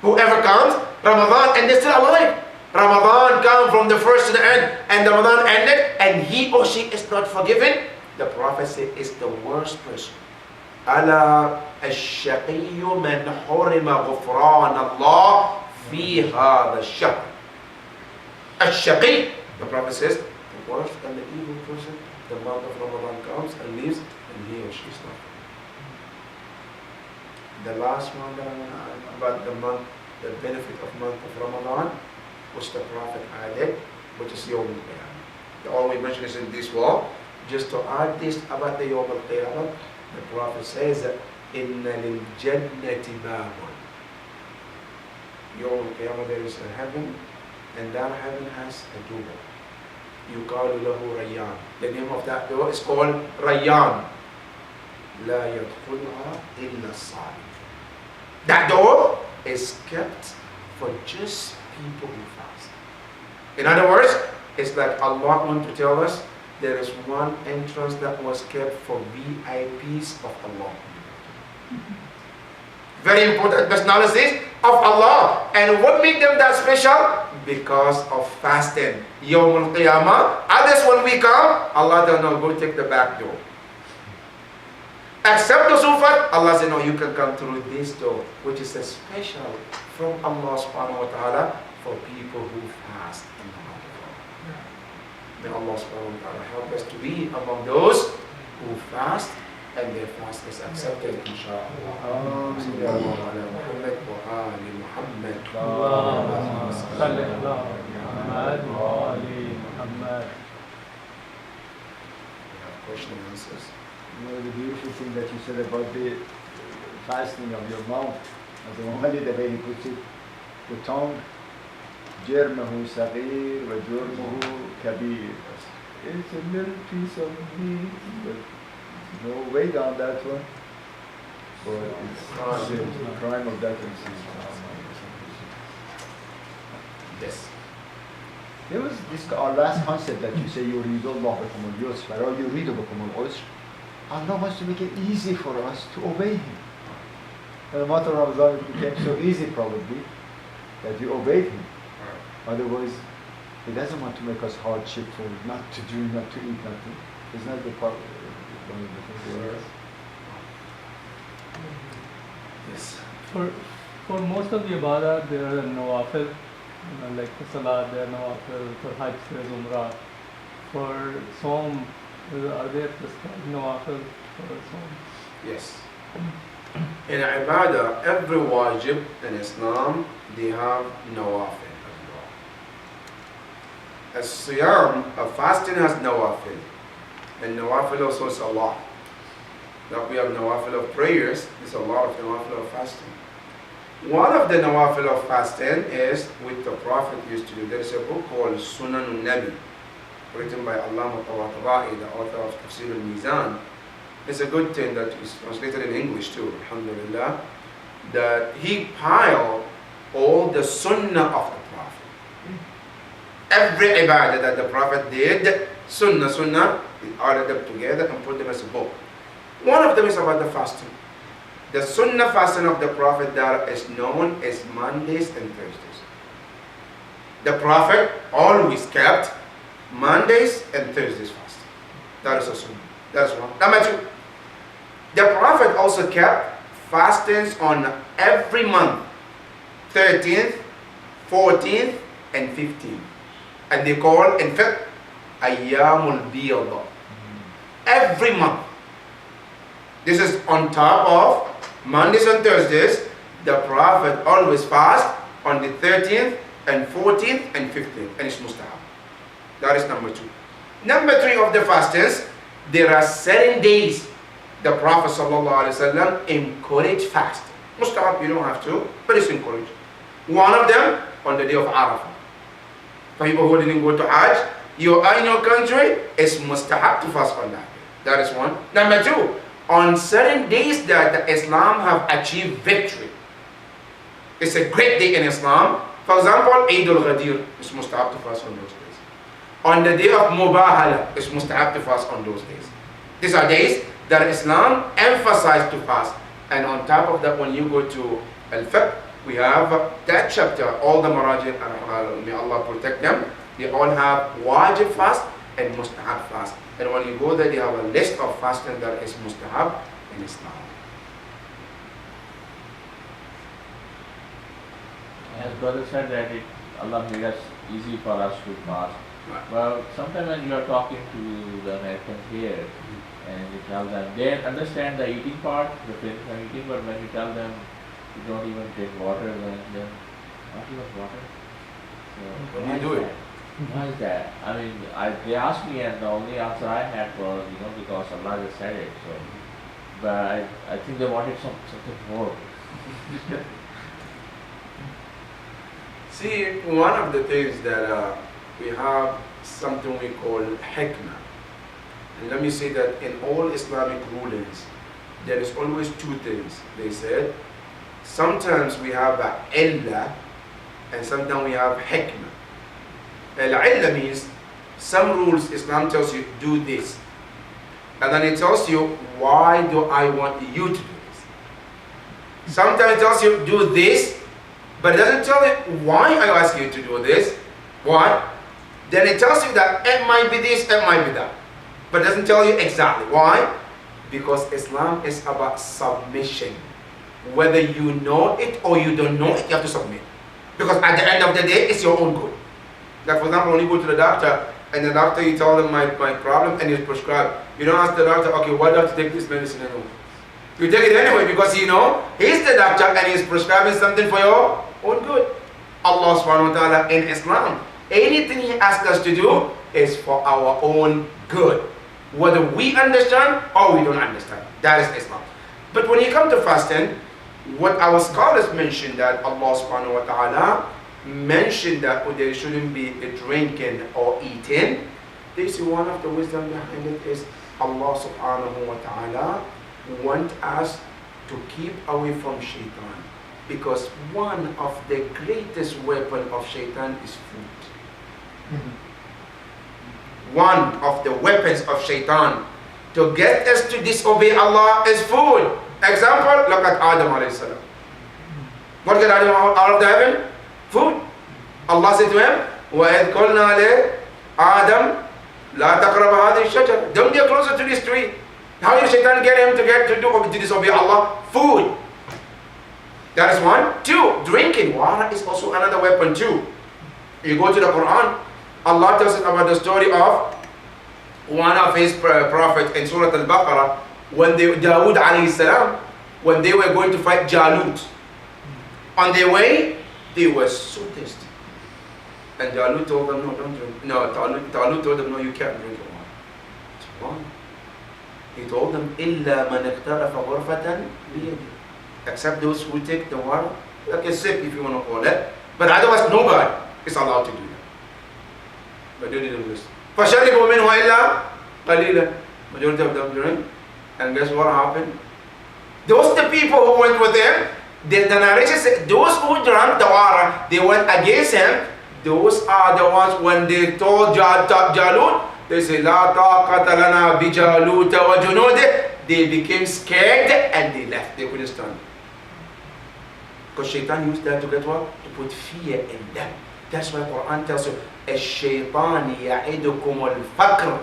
Whoever comes, Ramadan, and they're still alive. Ramadan come from the first to the end, and Ramadan ended, and he or she is not forgiven. The Prophet said is the worst person. ألا الشقي من حرم غفران الله في هذا الشهر. الشقي, the Prophet says, the worst and the evil person, the month of Ramadan comes and leaves, and he or she is not. The last one that I want to add about the month, the benefit of month of Ramadan, which the Prophet added, which is Yawm al-Qiyamah. All we mention is in this wall. Just to add this about the Yawm al-Qiyamah, the Prophet says that Inna lil Jannati babun. Yawm al-Qiyamah, there is a heaven, and that heaven has a door. Yuqalu lahu Rayyan. The name of that door is called Rayyan. La yadkhulha illa as-salim. That door is kept for just people who fast. In other words, it's like Allah wants to tell us there is one entrance that was kept for VIPs of Allah. Very important personalities of Allah. And what made them that special? Because of fasting. Yawm al-Qiyamah. Others, when we come, Allah does not go take the back door. Except those who fast, Allah said, no, you can come through this door, which is a special from Allah subhanahu wa ta'ala for people who fast in the month of Ramadan. May Allah subhanahu wa ta'ala help us to be among those who fast and their fast is accepted, inshaAllah. Sallallahu ala Muhammad wa ali Muhammad. Allahumma salli ala Muhammad wa ali Muhammad. We have question and answers. You know, the beautiful thing that you said about the fasting of your mouth, as the Muhammad Abedi puts it, the tongue, جرمه صغير وجرمه كبير. It's a little piece of meat, but no weight on that one. But it's the crime of that is Yes. There was this our last concept that you say يريد الله بكم اليسر or يريد بكم العسر. Allah wants to make it easy for us to obey Him. In the month of Ramadan it became so easy probably that you obeyed Him. Otherwise, He doesn't want to make us hardship for not to do, not to eat, nothing. Isn't that the part, one of the things? Yes. For most of the ibadah, there are nawafil, like for salat, there are nawafil, for hajj, there is umrah. For Saum, are there prescribed nawafil for Saum? Yes. In ibadah, every wajib in Islam, they have nawafil as well. As siyam, a fasting has nawafil. And nawafil also is a lot. That we have nawafil of prayers, there's a lot of nawafil of fasting. One of the nawafil of fasting is what the Prophet used to do. There is a book called Sunan al-Nabi, written by Allama Tabatabai, the author of Tafsir al-Mizan. it's a good thing that is translated in English too, alhamdulillah, that he piled all the sunnah of the Prophet. Every ibadah that the Prophet did, sunnah, he ordered them together and put them as a book. One of them is about the fasting. The sunnah fasting of the Prophet that is known as Mondays and Thursdays. The Prophet always kept Mondays and Thursdays fasting. That is a sunnah. That's one. Number two, the Prophet also kept fastings on every month, 13th, 14th, and 15th. And they call, in fact, Ayyamul Biyadha. Every month. This is on top of Mondays and Thursdays. The Prophet always fast on the 13th and 14th and 15th. And it's mustahab. That is number two. Number three of the fastings, there are 7 days the Prophet ﷺ encouraged fasting. Mustahab, you don't have to, but it's encouraged. One of them on the day of Arafah. For people who didn't go to Hajj, you are in your country, it's mustahab to fast on that day. That is one. Number two, on certain days that Islam have achieved victory. It's a great day in Islam. For example, Eid al-Ghadir, it's mustahab to fast on those days. On the day of Mubahala, it's mustahab to fast on those days. These are days that Islam emphasized to fast. And on top of that, when you go to Al-Fiqh, we have that chapter, all the Maraji, may Allah protect them, they all have wajib fast and mustahab fast. And when you go there, they have a list of fasting that is mustahab in Islam. As brother said that Allah made us easy for us to fast. Right. Well, sometimes when you are talking to the Americans here, and you tell them, they understand the eating part, the physical eating, but when you tell them you don't even take water, then not even water. So, When you do it. Why is that? I mean, they asked me, and the only answer I had was, because Allah just said it. So, but I think they wanted something more. See, one of the things that we have something we call hikmah. And let me say that in all Islamic rulings, there is always two things. They said, sometimes we have illah, and sometimes we have hikmah. Al-illah means some rules Islam tells you do this, and then it tells you why do I want you to do this. Sometimes it tells you do this, but it doesn't tell you why I ask you to do this. Why? Then it tells you that it might be this, it might be that, but it doesn't tell you exactly why. Because Islam is about submission. Whether you know it or you don't know it, you have to submit. Because at the end of the day, it's your own good. Like for example, when you go to the doctor, and the doctor, you tell them my problem, and you prescribe. You don't ask the doctor, okay, why do I have to take this medicine anyway? You take it anyway because he's the doctor and he's prescribing something for your own good. Allah subhanahu wa ta'ala in Islam, anything He asks us to do is for our own good. Whether we understand or we don't understand. That is Islam. But when you come to fasting, what our scholars mentioned that Allah subhanahu wa ta'ala mentioned that there shouldn't be a drinking or eating. They say one of the wisdom behind it is Allah subhanahu wa ta'ala want us to keep away from shaitan. Because one of the greatest weapon of shaitan is food. One of the weapons of shaitan to get us to disobey Allah is food. Example, look at Adam alayhi salam. What got Adam out of the heaven? Food. Allah said to him, وَإِذْ قُلْنَا لِآدَمَ لَا تَقْرَبَ هَذِهِ الشَّجَرَةَ. Don't get closer to this tree. How did shaitan get him to disobey Allah? Food. That is one. Two, drinking. Water is also another weapon too. You go to the Quran, Allah tells us about the story of one of His prophets in Surah Al-Baqarah, when Dawood alayhi salam, when they were going to fight Jalut. On their way, they were so thirsty. And Jalut told them, no, don't drink. No, Talut told them, no, you can't drink the water. Why? He told them, إِلَّا مَنْ اقْتَرَفَ غُرْفَةً بِيَدِهِ. Except those who take the water, like a sip if you want to call it. But otherwise, nobody is allowed to do that. But they didn't listen. فَشَرِبُوا مِنْهُ إِلَّا قَلِيلًا. Majority of them drink And guess what happened? Those the people who went with him, the narration said, those who drank the water, they went against him. Those are the ones when they told Jalut, they said, La taqata lana bi Jaluta wa junude. They became scared and they left. They couldn't stand. Because Shaitan used that to get what? To put fear in them. That's why Quran tells you, Ash-shaytan ya'idukum al-faqr.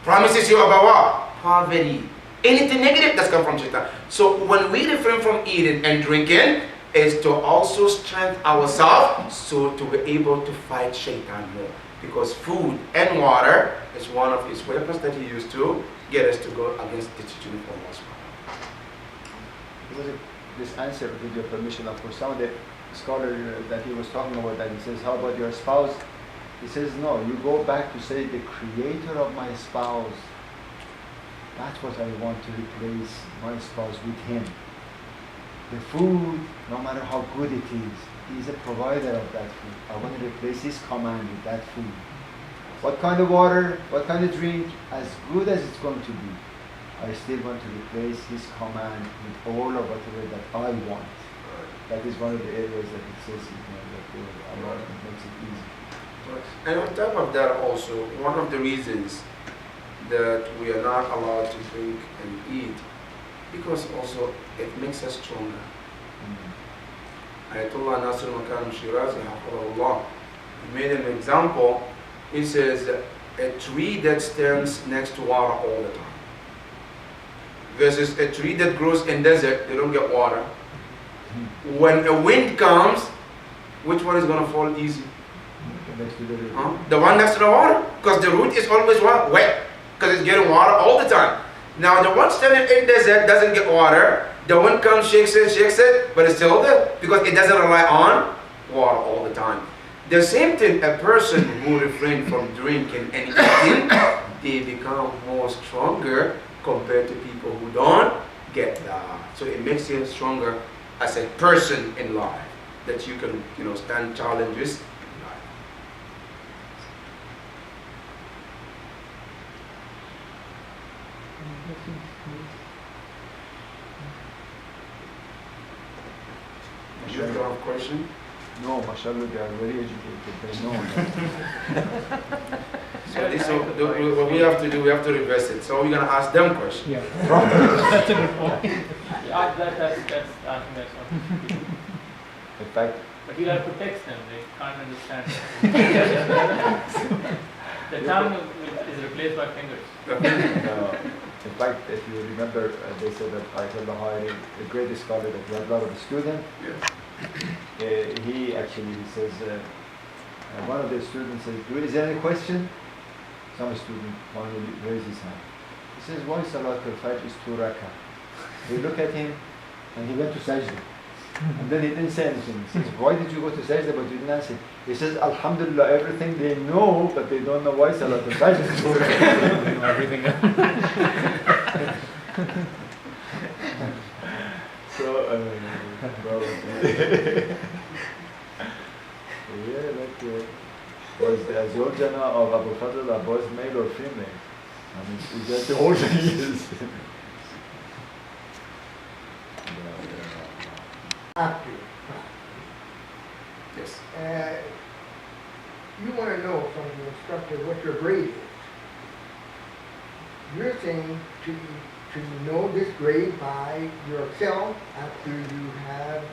Promises you about what? Poverty. Anything negative that's come from Shaitan. So when we refrain from eating and drinking, is to also strengthen ourselves so to be able to fight Shaitan more. Because food and water is one of his weapons that he used to get us to go against the teaching of Allah subhanahu. This answer, with your permission, of course, some of the scholar that he was talking about that, he says, how about your spouse? He says, no, you go back to say the creator of my spouse. That's what I want to replace my spouse with him. The food, no matter how good it is, he's a provider of that food. I want to replace his command with that food. What kind of water, what kind of drink, as good as it's going to be, I still want to replace his command with all of whatever that I want. That is one of the areas that it says that Allah makes it easy. And on top of that also, one of the reasons that we are not allowed to drink and eat, because also it makes us stronger. Ayatollah Nasir Makan Shirazi, hafidhahullah, he made an example. He says a tree that stands next to water all the time versus a tree that grows in desert, they don't get water. When a wind comes, which one is going to fall easy? The one next to the water, because the root is always wet, because it's getting water all the time. Now the one standing in desert doesn't get water. The wind comes, shakes it, but it's still there because it doesn't rely on water all the time. The same thing, a person who refrain from drinking and eating, they become more stronger compared to people who don't get that. So it makes you stronger as a person in life, that you can, stand challenges in life. You have a question? No, mashallah, they are very educated. They know. So this, what we have to do, we have to reverse it. So we're going to ask them questions. Yeah. That's a good point. Yeah, that's I think that's what. In fact, But you have to text them, they can't understand. The tongue is replaced by fingers. in fact, if you remember, they said that Ayatollah Hayri, the greatest scholar that had a lot of students, he says, one of the students says, is there any question? Some student finally raised his hand. He says, why Salatul Fajr is 2 rakah? We look at him and he went to Sajda. And then he didn't say anything. He says, why did you go to Sajda but you didn't answer? He says, Alhamdulillah, everything they know, but they don't know why Salatul Fajr is 2 rakah. They know everything else. So, was the Azawjana of Abu Fadl Abbas male or female? I mean, is that the whole thing is? After. Yes. You want to know from the instructor what your grade is. You're saying to know this grade by yourself after you have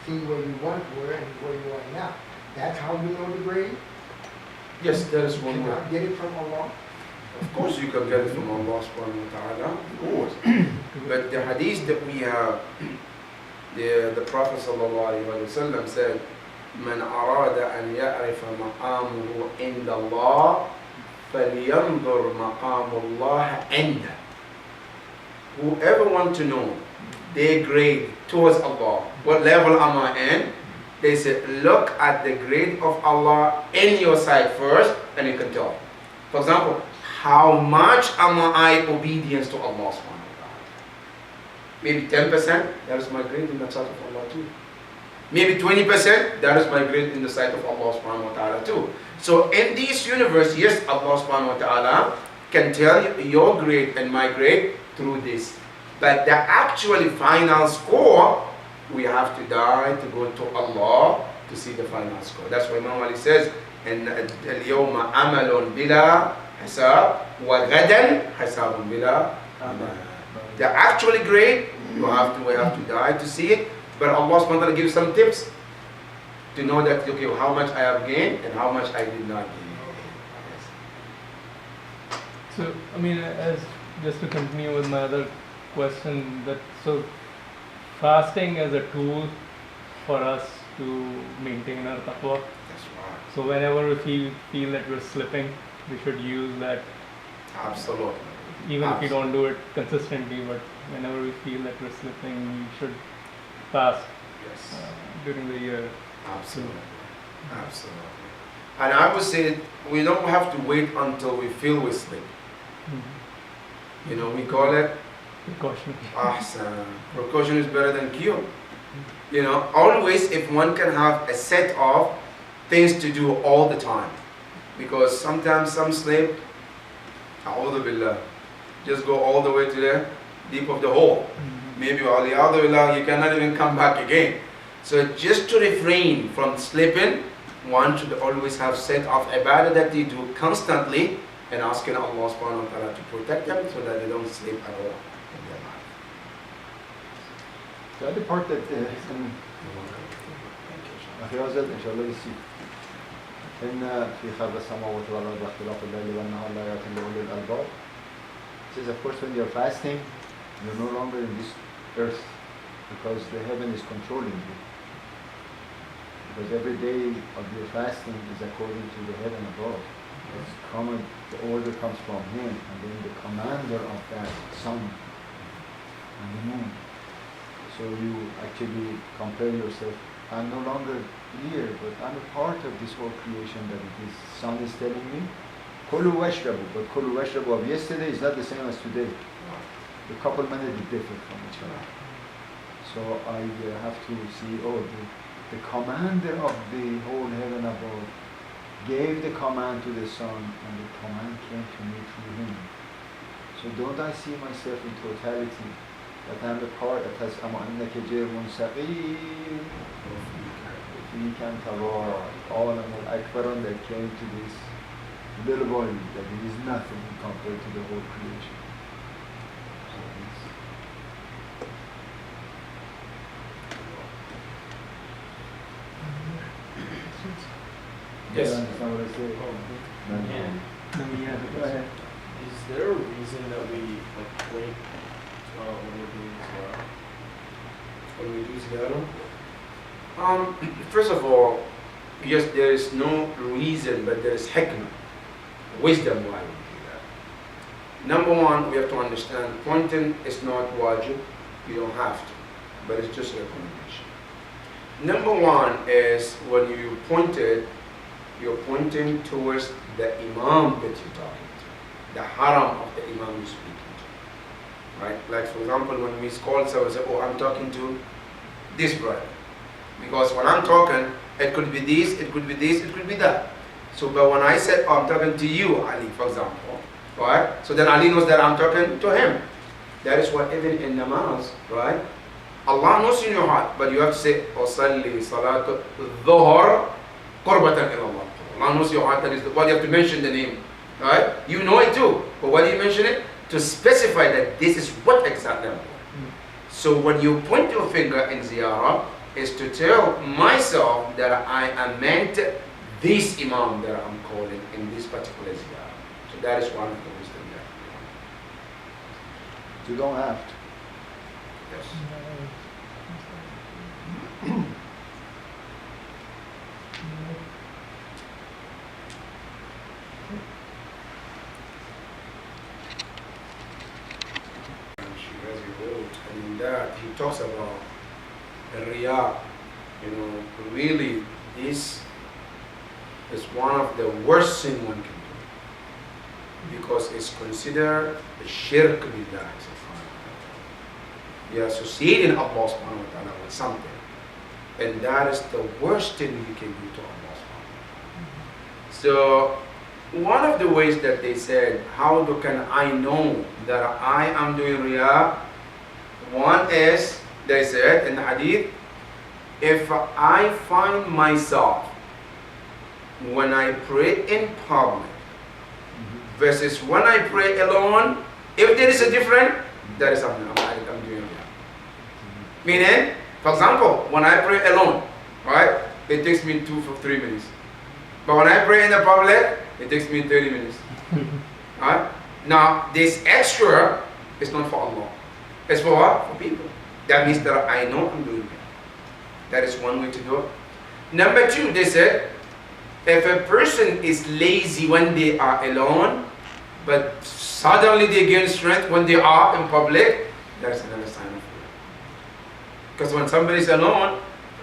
seen where you once were and where you are now. That's how you know the grade? Yes, that is one Can way. I get it from Allah? Of course you can get it from Allah subhanahu wa ta'ala, of course. But the hadith that we have, the Prophet sallallahu alayhi wa sallam said, من أراد أن يعرف مقامه عند الله فلينظر مقام الله عنده. Whoever wants to know their grade towards Allah, what level am I in? They said, look at the grade of Allah in your sight first, and you can tell. For example, how much am I obedience to Allah subhanahu wa ta'ala? Maybe 10%, that is my grade in the sight of Allah too. Maybe 20%, that is my grade in the sight of Allah subhanahu wa ta'ala too. So in this universe, yes, Allah subhanahu wa ta'ala can tell you your grade and my grade through this. But the actually final score, we have to die to go to Allah to see the final score. That's why Imam Ali says, "And اليوم عمل بلا حساب وغدا حساب بلا عمل." The actually great, we have to die to see it. But Allah subhanahu wa ta'ala gives some tips to know that, okay, how much I have gained and how much I did not gain. So, I mean, as just to continue with my other question, that so fasting as a tool for us to maintain our taqwa. That's right. So whenever we feel that we're slipping, we should use that, Absolutely. even if we don't do it consistently, but whenever we feel that we're slipping, we should fast Yes. during the year. Absolutely. Absolutely. And I would say we don't have to wait until we feel we sleep. You know, we call it Precaution. ahsan. Precaution is better than cure. You know, always if one can have a set of things to do all the time. Because sometimes some sleep, a'udhu billah, just go all the way to the deep of the hole. Maybe a'udhu billah, you cannot even come back again. So just to refrain from sleeping, one should always have set of ibadah that they do constantly and asking Allah subhanahu wa ta'ala to protect them so that they don't sleep at all in their life. The other part that Thank you. أخي أزل إن شاء الله يصير إن في خلق السماوات والأرض واختلاف الليل والنهار لآيات لأولي الألباب. It says, of course, when you're fasting, you're no longer in this earth because the heaven is controlling you. Because every day of your fasting is according to the heaven above. It's common, the order comes from him, and then the commander of that sun and the moon. So you actually compare yourself. I'm no longer here, but I'm a part of this whole creation that it is. Sun is telling me, Kulu washrabu, but Kulu washrabu of yesterday is not the same as today. The couple minutes is different from each other. So I have to see, the commander of the whole heaven above gave the command to the sun, and the command came to me through him. So don't I see myself in totality, that I'm the part that has أَمَعَنَّكَ جَيْرٌ سَقِيمٌ وَفِيكَ تَبَارَكَ عَالَمُ الْأَكْبَرٌ that came to this little body that it is nothing compared to the whole creation. So Yes. You understand what I say? Yeah. Go ahead. Is there a reason that we wait when we're doing Ziyarah? When we do ziyarah? First of all, yes, there is no reason, but there is hikmah, wisdom why we do that. Number one, we have to understand pointing is not wajib, you don't have to, but it's just a recommendation. Number one is when you pointed, you're pointing towards the imam that you're talking to, the haram of the imam you're speaking to. Right? Like for example, when we call someone, say, oh, I'm talking to this brother. Because when I'm talking, it could be this, it could be this, it could be that. So, but when I said, oh, I'm talking to you, Ali, for example, right? So then Ali knows that I'm talking to him. That is why even in namaz, right? Allah knows in your heart, but you have to say, "Usalli salatu dhuhr qurbatan ila Allah." Allah knows your heart. That is why you have to mention the name, right? You know it too, but why do you mention it? To specify that this is what exactly I'm doing. So when you point your finger in ziyarah, is to tell myself that I am meant this imam that I'm calling in this particular ziyarah. So that is one of the wisdom that You don't have to. yes. And in that he talks about the riyah. You know, really this is one of the worst sin one can do, because it's considered a shirk billah. You're associating Allah subhanahu wa ta'ala with something, and that is the worst thing you can do to Allah subhanahu wa ta'ala. So one of the ways that they said, can I know that I am doing riyah? One is, they said in the hadith, if I find myself when I pray in public versus when I pray alone, if there is a difference, that is something I'm doing riyah. Meaning, for example, when I pray alone, right, it takes me 2 for 3 minutes. But when I pray in the public, it takes me 30 minutes. Right? Now, this extra is not for Allah. It's for what? For people. That means that I know I'm doing it. That is one way to do it. Number 2, they said, if a person is lazy when they are alone, but suddenly they gain strength when they are in public, that is another sign of fear. Because when somebody is alone,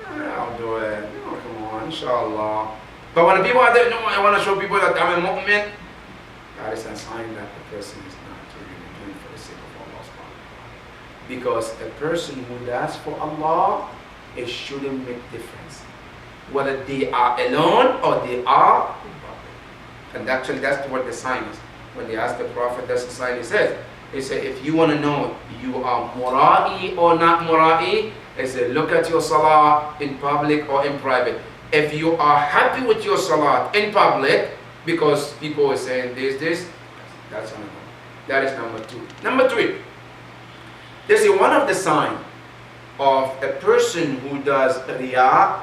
I'll do it. Oh, come on, inshallah. But when people are there, no, I want to show people that I'm a mu'min, that is a sign that the person is not really doing for the sake of Allah subhanahu wa ta'ala. Because a person who does for Allah, it shouldn't make difference. Whether they are alone or they are in public. And actually that's what the sign is. When they ask the Prophet, that's the sign he says. He said, if you want to know you are mura'i or not mura'i, he said, look at your salah in public or in private. If you are happy with your salat in public, because people are saying this, that's number one. That is number 2. Number 3, they say one of the signs of a person who does riyah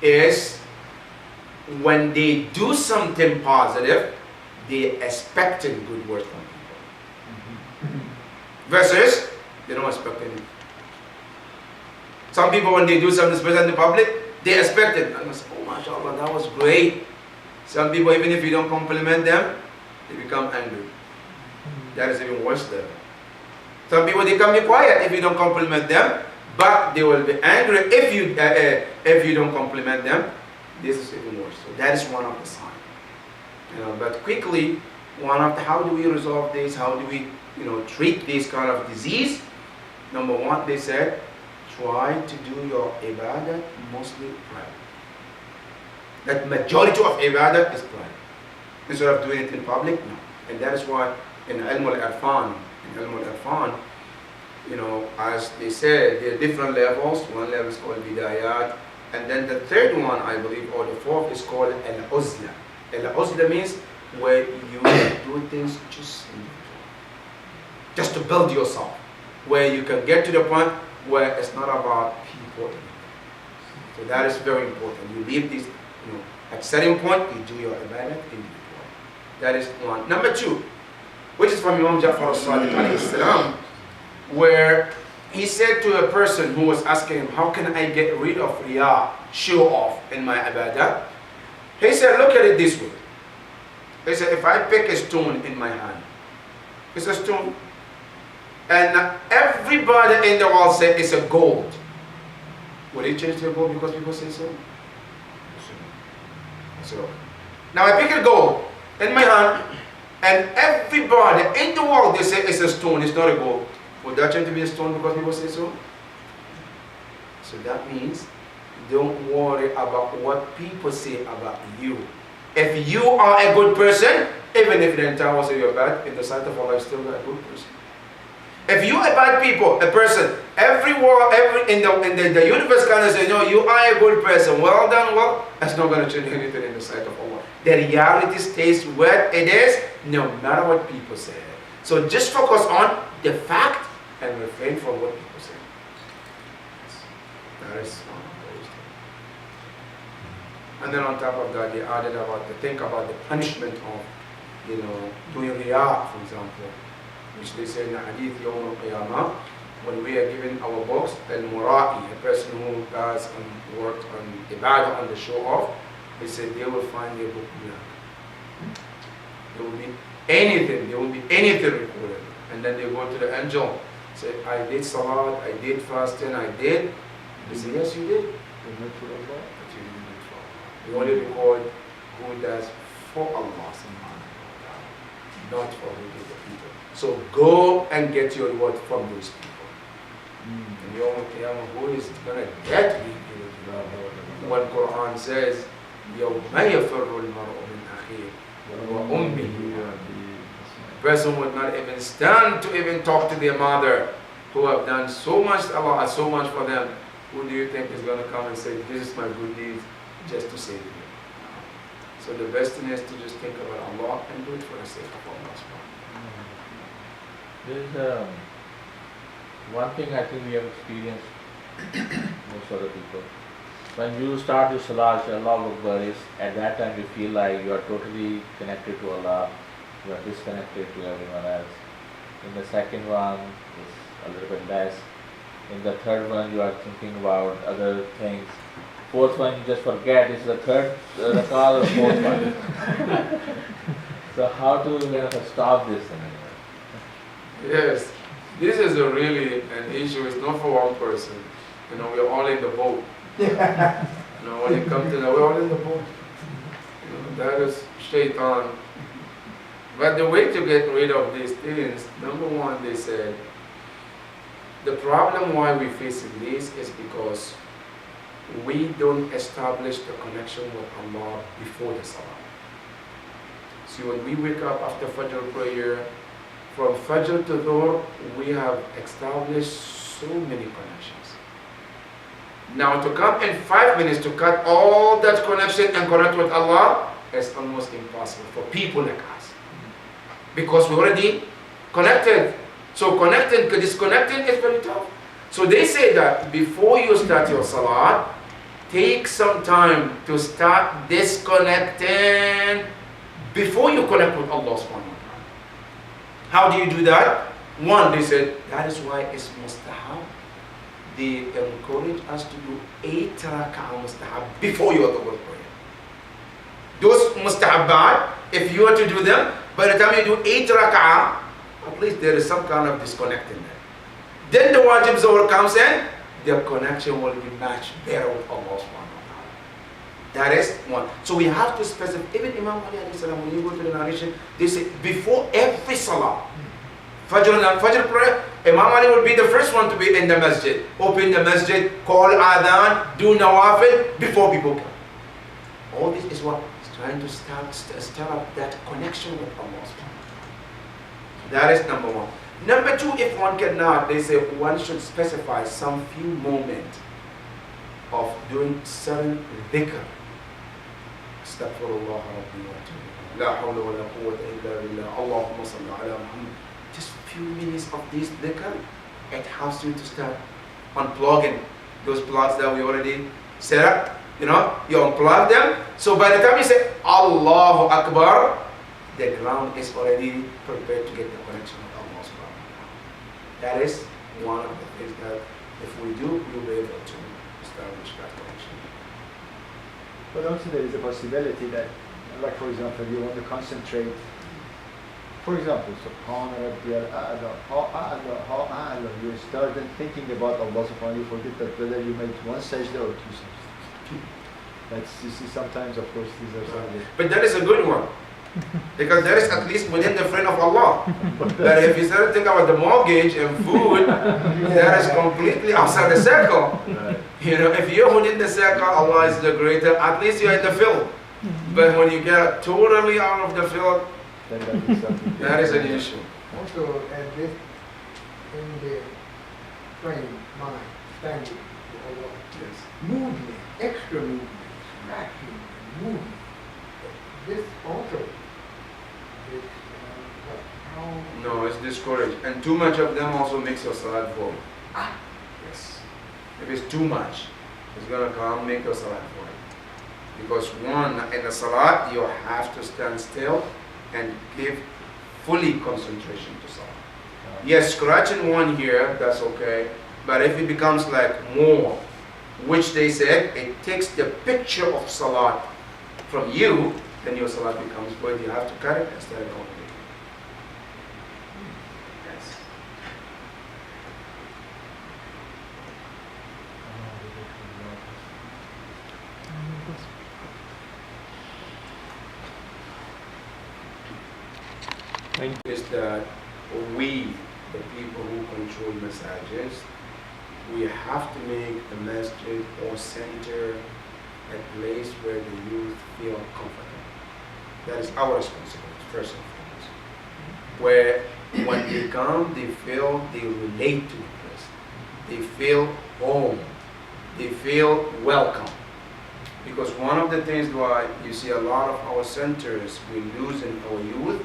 is when they do something positive, they expected good work from people. Versus, they don't expect anything. Some people, when they do something special in the public, they expect it. And they say, oh, mashallah, that was great. Some people, even if you don't compliment them, they become angry. That is even worse there. Some people, they can be quiet if you don't compliment them, but they will be angry if you don't compliment them. This is even worse. So that is one of the signs. But quickly, how do we resolve this? How do we, treat this kind of disease? Number 1, they said, try to do your ibadah mostly private. That majority of ibadah is private. Instead of doing it in public, no. And that is why in Ilm al-Irfan, as they said, there are different levels. One level is called Bidayat. And then the third one, I believe, or the fourth is called Al-Uzla. Al-Uzla means where you do things just to build yourself. Where you can get to the point where it's not about people. So that is very important. You leave this, at certain point, you do your ibadah individually. That is one. Number 2, which is from Imam Ja'far al-Sadiq alayhi salam, where he said to a person who was asking him, how can I get rid of riyah, show off in my ibadah? He said, look at it this way. He said, if I pick a stone in my hand, it's a stone, and everybody in the world said it's a gold, will it change to a gold because people say so? So now I pick a gold in my hand, and everybody in the world, they say it's a stone, it's not a gold. Would that change to be a stone because people say so? So that means don't worry about what people say about you. If you are a good person, even if the entire world say you're bad, in the sight of Allah, you're still a good person. If you are a bad person, everyone in the universe can say, no, you are a good person, well done, that's not going to change anything in the sight of Allah. The reality stays where it is, no matter what people say. So just focus on the fact and refrain from what people say. That is one of those things. And then on top of that, they added think about the punishment of, doing riyah, for example, which they say in the hadith, Yawm al-Qiyamah, when we are given our books, al-Mura'i, a person who does and worked on ibadah, on the show off, they said they will find their book blank. There will be anything recorded. And then they go to the angel, say, I did salat, I did fasting, I did. They say, yes, you did. But you didn't do it for Allah. We only record who does for Allah, not for the people. So go and get your reward from those people. And Yawm al-Qiyamah, who is going to get you? When Quran says, يَوْمَ يَفِرُّ الْمَرْءُ مِنْ أَخِيهِ Person would not even stand to even talk to their mother, who have done so much, Allah has so much for them. Who do you think is going to come and say, this is my good deed, just to save you? So the best thing is to just think about Allah and do it for the sake of Allah. There's one thing I think we have experienced, most other people. When you start your salah, Allah Akbar, is at that time you feel like you are totally connected to Allah, you are disconnected to everyone else. In the second one, it's a little bit less. In the third one, you are thinking about other things. Fourth one, you just forget. It's the third rakah or fourth one. So how to stop this thing? Yes, this is really an issue. It's not for one person. You know, we're all in the boat. You know, when it comes to that, we're all in the boat. You know, that is shaitan. But the way to get rid of these things, number one, they said, the problem why we're facing this is because we don't establish the connection with Allah before the Salah. See, when we wake up after Fajr prayer, from Fajr to Dhuhr, we have established so many connections. Now to come in 5 minutes to cut all that connection and connect with Allah is almost impossible for people like us. Because we already connected. So disconnecting is very tough. So they say that before you start your salah, take some time to start disconnecting before you connect with Allah subhanahu wa ta'ala. How do you do that? One, they said, that is why it's mustahab. They encourage us to do 8 rak'ah mustahab before your Dhuhr prayer. Those mustahabat, if you are to do them, by the time you do 8 rak'ah, at least there is some kind of disconnect in there. Then the wajib zuhr comes in, their connection will be much better with Allah subhanahu wa ta'ala. That is one. So we have to specify, even Imam Ali alayhi salam, when you go to the narration, they say before every salah, Fajr prayer, Imam Ali will be the first one to be in the masjid. Open the masjid, call adhan, do nawafil before people come. All this is what? It's trying to start up that connection with Allah subhanahu wa ta'ala. That is number one. Number two, if one cannot, they say one should specify some few moments of doing certain dhikr. Astaghfirullah Rabbi wa atubu. La hawla wa la quwwata illa billah. Allahumma salli ala Muhammad. Just few minutes of this dhikr, it helps you to start unplugging those plugs that we already set up. You know, you unplug them. So by the time you say Allahu Akbar, the ground is already prepared to get the connection with Allah subhanahu wa ta'ala. That is one of the things that if we do, we'll be able to establish that connection. But also there is a possibility that, like for example, you want to concentrate, for example, Subhana Rabbiyal A'la, you start then thinking about Allah subhanahu wa ta'ala, you forget that whether you made one sajda or 2 sajdas. That's, you see, sometimes of course these are some. But that is a good one. Because that is at least within the friend of Allah. But if you start thinking about the mortgage and food, that is completely outside the circle. Right. You know, if you're within the circle, Allah is the greater, at least you're in the field. But when you get totally out of the field, Then that is something. that is an issue. Also, at this, in the frame, mind, standing, Allah, Yes. movement, extra movement, scratching, movement. This also is how. No, it's discouraged. And too much of them also makes your salat void. Yes. If it's too much, it's going to come make your salat void. Because one, in the salat, you have to stand still and give fully concentration to salat. Yes, scratching one here, that's okay. But if it becomes like more, which they said, it takes the picture of salat from you, then your salat becomes void. You have to cut it and start it over again. Yes. Thank you. Is that we, the people who control masajids, we have to make the masjid or center a place where the youth feel comfortable. That is our responsibility, first and foremost. Where when they come, they feel they relate to the place. They feel home. They feel welcome. Because one of the things why you see a lot of our centers we lose in our youth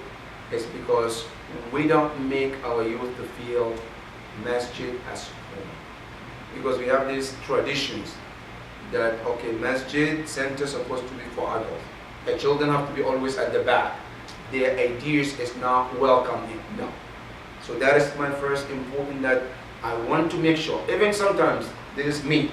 is because we don't make our youth to feel masjid as home. Because we have these traditions that, okay, masjid center supposed to be for adults. The children have to be always at the back. Their ideas is not welcome in. No. So that is my first important that I want to make sure. Even sometimes, this is me.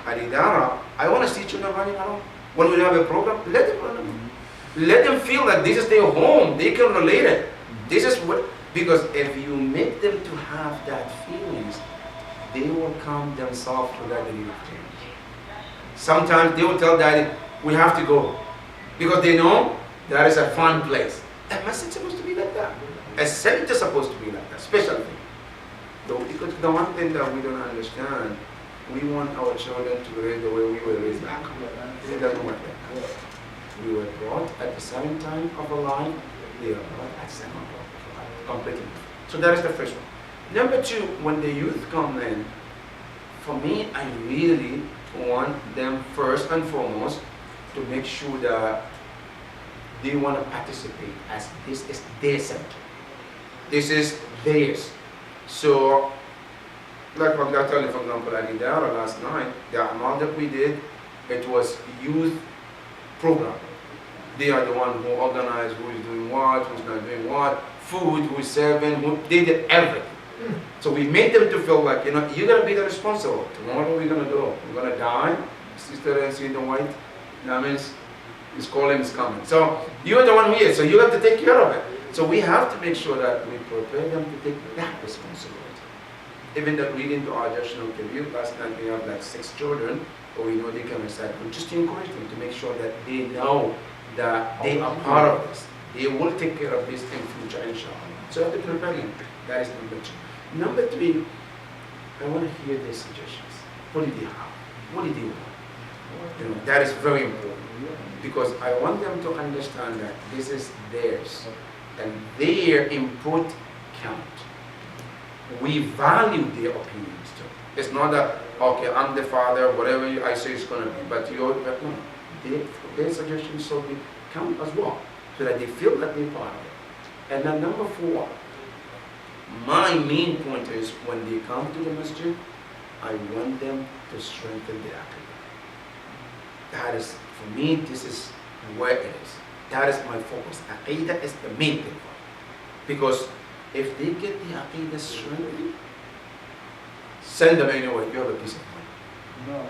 At Idara, I want to see children running around. When we have a program, let them run around. Let them feel that this is their home. They can relate it. This is what, because if you make them to have that feelings, they will come themselves to that little change. Sometimes they will tell daddy, we have to go. Because they know that is a fun place. A message is supposed to be like that. A center is supposed to be like that. Special thing. Though, because the one thing that we don't understand, we want our children to be raised the way we were raised back home. It doesn't work like that. We were brought at the same time of our life. They are brought at the same time of our life. Completely. So that is the first one. Number two, when the youth come in, for me, I really want them first and foremost to make sure that they want to participate as this is their center. This is theirs. So, like what I told you, for example, at Idara last night, the amount that we did, it was youth program. They are the one who organize who is doing what, who's not doing what, food, who is serving, they did everything. So we made them to feel like, you know, you're going to be the responsible. Tomorrow we're going to go. We're going to die. Sister and see the white. That means his calling is coming. So you're the one here, so you have to take care of it. So we have to make sure that we prepare them to take that responsibility. Even that reading to our additional review, last night we have like 6 children, but we know they can recite, but just to encourage them to make sure that they know that they are part of this. They will take care of this in future, inshallah. So you have to prepare them. That is number 2. Number 3, I want to hear their suggestions. What did they have? What did they want? You know, that is very important because I want them to understand that this is theirs and their input count. We value their opinions too. It's not that, okay, I'm the father, whatever I say is going to be, but their suggestions should be count as well so that they feel that they're part of it. And then number 4, my main point is when they come to the masjid, I want them to strengthen their aqidah. That is, for me, this is where it is. That is my focus. Aqidah is the main thing for me. Because if they get the aqidah strengthened, send them anyway, you have a piece of mind.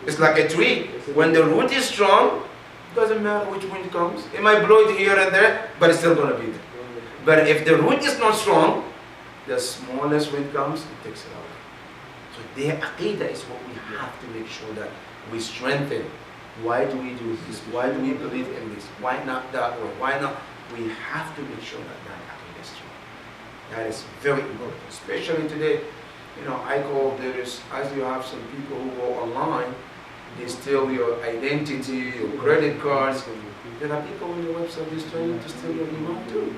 It's like a tree. When the root is strong, doesn't matter which wind comes. It might blow it here and there, but it's still going to be there. But if the root is not strong, the smallest wind comes, it takes it out. So their aqidah is what we have to make sure that we strengthen. Why do we do this? Why do we believe in this? Why not that way? Why not? We have to make sure that that aqidah is strong. That is very important, especially today. You know, I call there is, as you have some people who go online, they steal your identity, your credit cards. There are people on the website who's trying to steal your iman too.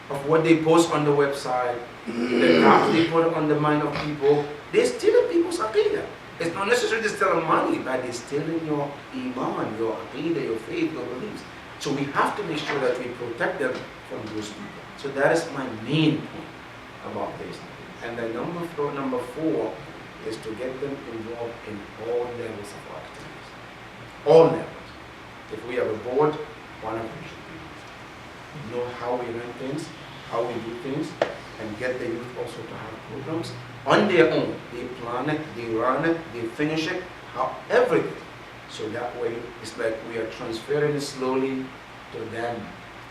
Of what they post on the website, the thoughts they put on the mind of people, they steal people's aqidah. It's not necessarily stealing money, but they're stealing your iman, your aqidah, your faith, your beliefs. So we have to make sure that we protect them from those people. So that is my main point about this. And the number 4 is to get them involved in all levels of our activities. All levels. If we have a board, one of them should be know how we run things, how we do things, and get the youth also to have programs on their own. They plan it, they run it, they finish it, everything. So that way, it's like we are transferring it slowly to them.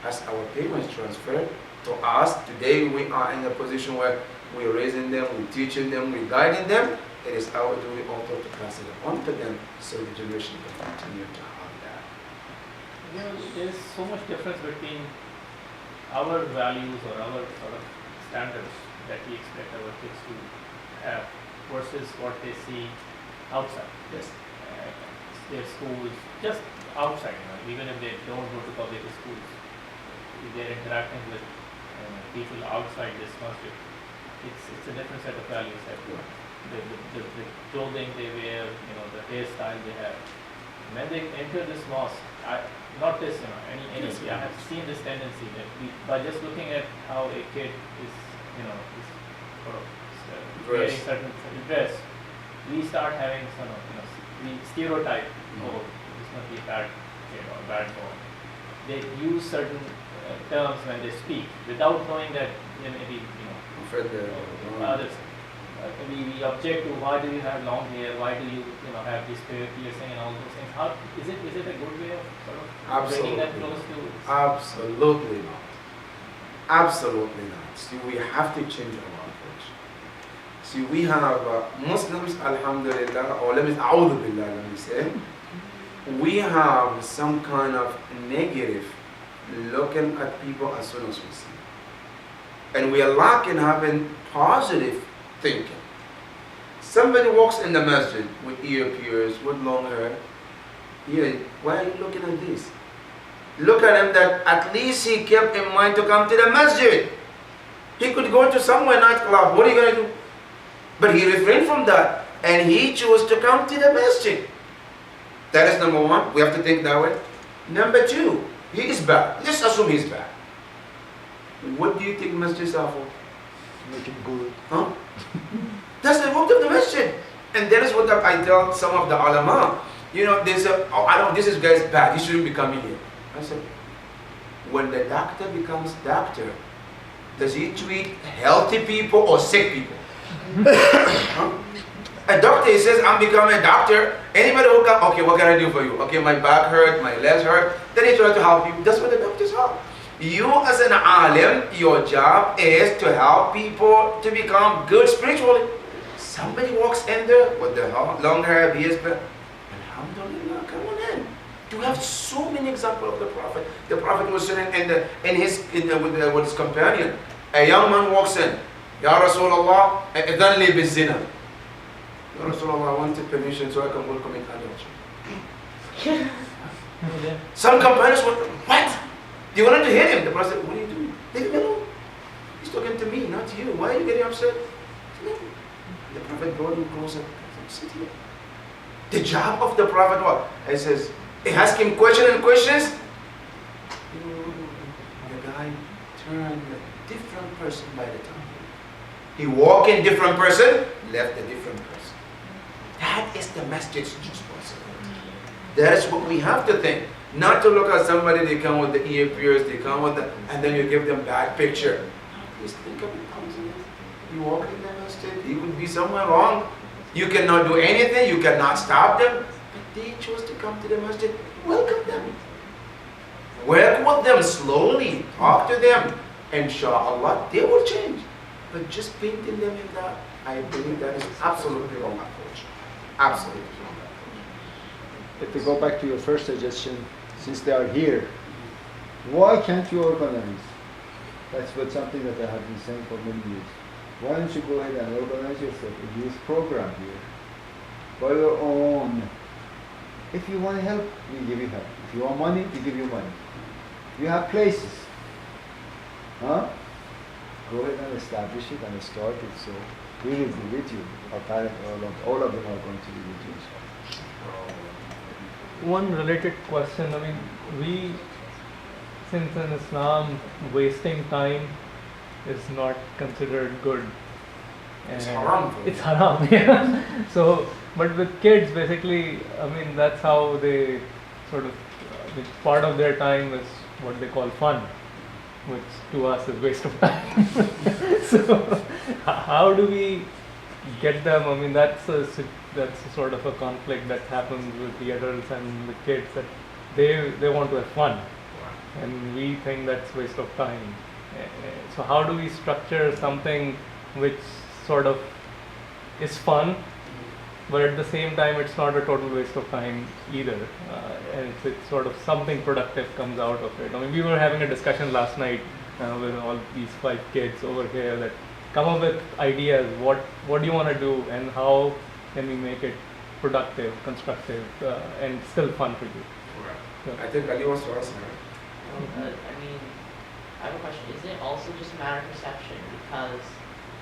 As our payments transfer to us, today we are in a position where we're raising them, we're teaching them, we're guiding them. It is our duty also to pass it on to them so the generation can continue to have that. You know, there's so much difference between our values or our sort of standards that we expect our kids to have versus what they see outside. Yes. Their schools, just outside, even if they don't go to public schools, if they're interacting with people outside this masjid, it's a different set of values. That the clothing they wear, the hairstyle they have. When they enter this mosque, not this, any, I have seen this tendency that by just looking at how a kid is, is sort of wearing certain dress, we start having some, we stereotype, oh, this must be a bad kid or bad boy. They use certain terms when they speak without knowing that they may be, others. We object to why do you have long hair, why do you, have this piercing and all those things. How is it a good way of sort of bringing that close to? Absolutely not. Absolutely not. See, we have to change our approach. See, we have Muslims, alhamdulillah, or let me say, we have some kind of negative looking at people as soon as we see. And we are lacking having positive thinking. Somebody walks in the masjid with earpiece, with long hair. Yeah, why are you looking at this? Look at him that at least he kept in mind to come to the masjid. He could go to somewhere nightclub. What are you going to do? But he refrained from that and he chose to come to the masjid. That is number one. We have to think that way. Number two, he is bad. Let's assume he's bad. What do you think masjids are for? Make it good. Huh? That's the work of the masjid. And that is what I tell some of the ulama. They say, this is guy's bad, he shouldn't be coming here. I said, when the doctor becomes doctor, does he treat healthy people or sick people? Huh? A doctor, he says, I'm becoming a doctor. Anybody who comes, okay, what can I do for you? Okay, my back hurt, my legs hurt. Then he tries to help you. That's what the doctors are. You as an alim, your job is to help people to become good spiritually. Somebody walks in there with the long hair, beard, alhamdulillah, come on in. You have so many examples of the Prophet. The Prophet was sitting with his companion. A young man walks in. Ya Rasulullah, idhan li bizina. Ya Rasulullah, I wanted permission so I can go commit adultery. Some companions were, what? They wanted to hit him. The Prophet said, what are you doing? Leave him alone. He's talking to me, not to you. Why are you getting upset? The Prophet brought him closer. Sit here. The job of the Prophet what? He says, he asked him questions. The guy turned a different person by the time. He walked in different person, left a different person. That is the masjid's responsibility. That's what we have to think. Not to look at somebody, they come with the earpiece, they come with the, and then you give them bad picture. Please think of it. You walk in the masjid, you could be somewhere wrong. You cannot do anything, you cannot stop them. But they chose to come to the masjid. Welcome them. Work with them slowly. Talk to them. Inshallah, they will change. But just painting them in that, I believe that is absolutely wrong approach. Absolutely wrong approach. If we go back to your first suggestion, since they are here, why can't you organize? That's something that I have been saying for many years. Why don't you go ahead and organize yourself a youth program here by your own? If you want help, we give you help. If you want money, we give you money. You have places. Huh? Go ahead and establish it and start it. So we will be with you. Our parents, all of them are going to be with you as well. One related question. I mean, we, since in Islam, wasting time is not considered good. It's haram. It's haram, yeah. So, but with kids, basically, I mean, that's how they sort of, part of their time is what they call fun, which to us is waste of time. So, how do we get them? I mean, that's a sort of a conflict that happens with the adults and the kids, that they want to have fun, and we think that's waste of time. So how do we structure something which sort of is fun, but at the same time it's not a total waste of time either, and it's sort of something productive comes out of it. I mean, we were having a discussion last night with all these 5 kids over here that come up with ideas, what do you want to do and how can we make it productive, constructive, and still fun for you. I think Ali wants to answer. I mean, I have a question. Is it also just a matter of perception? Because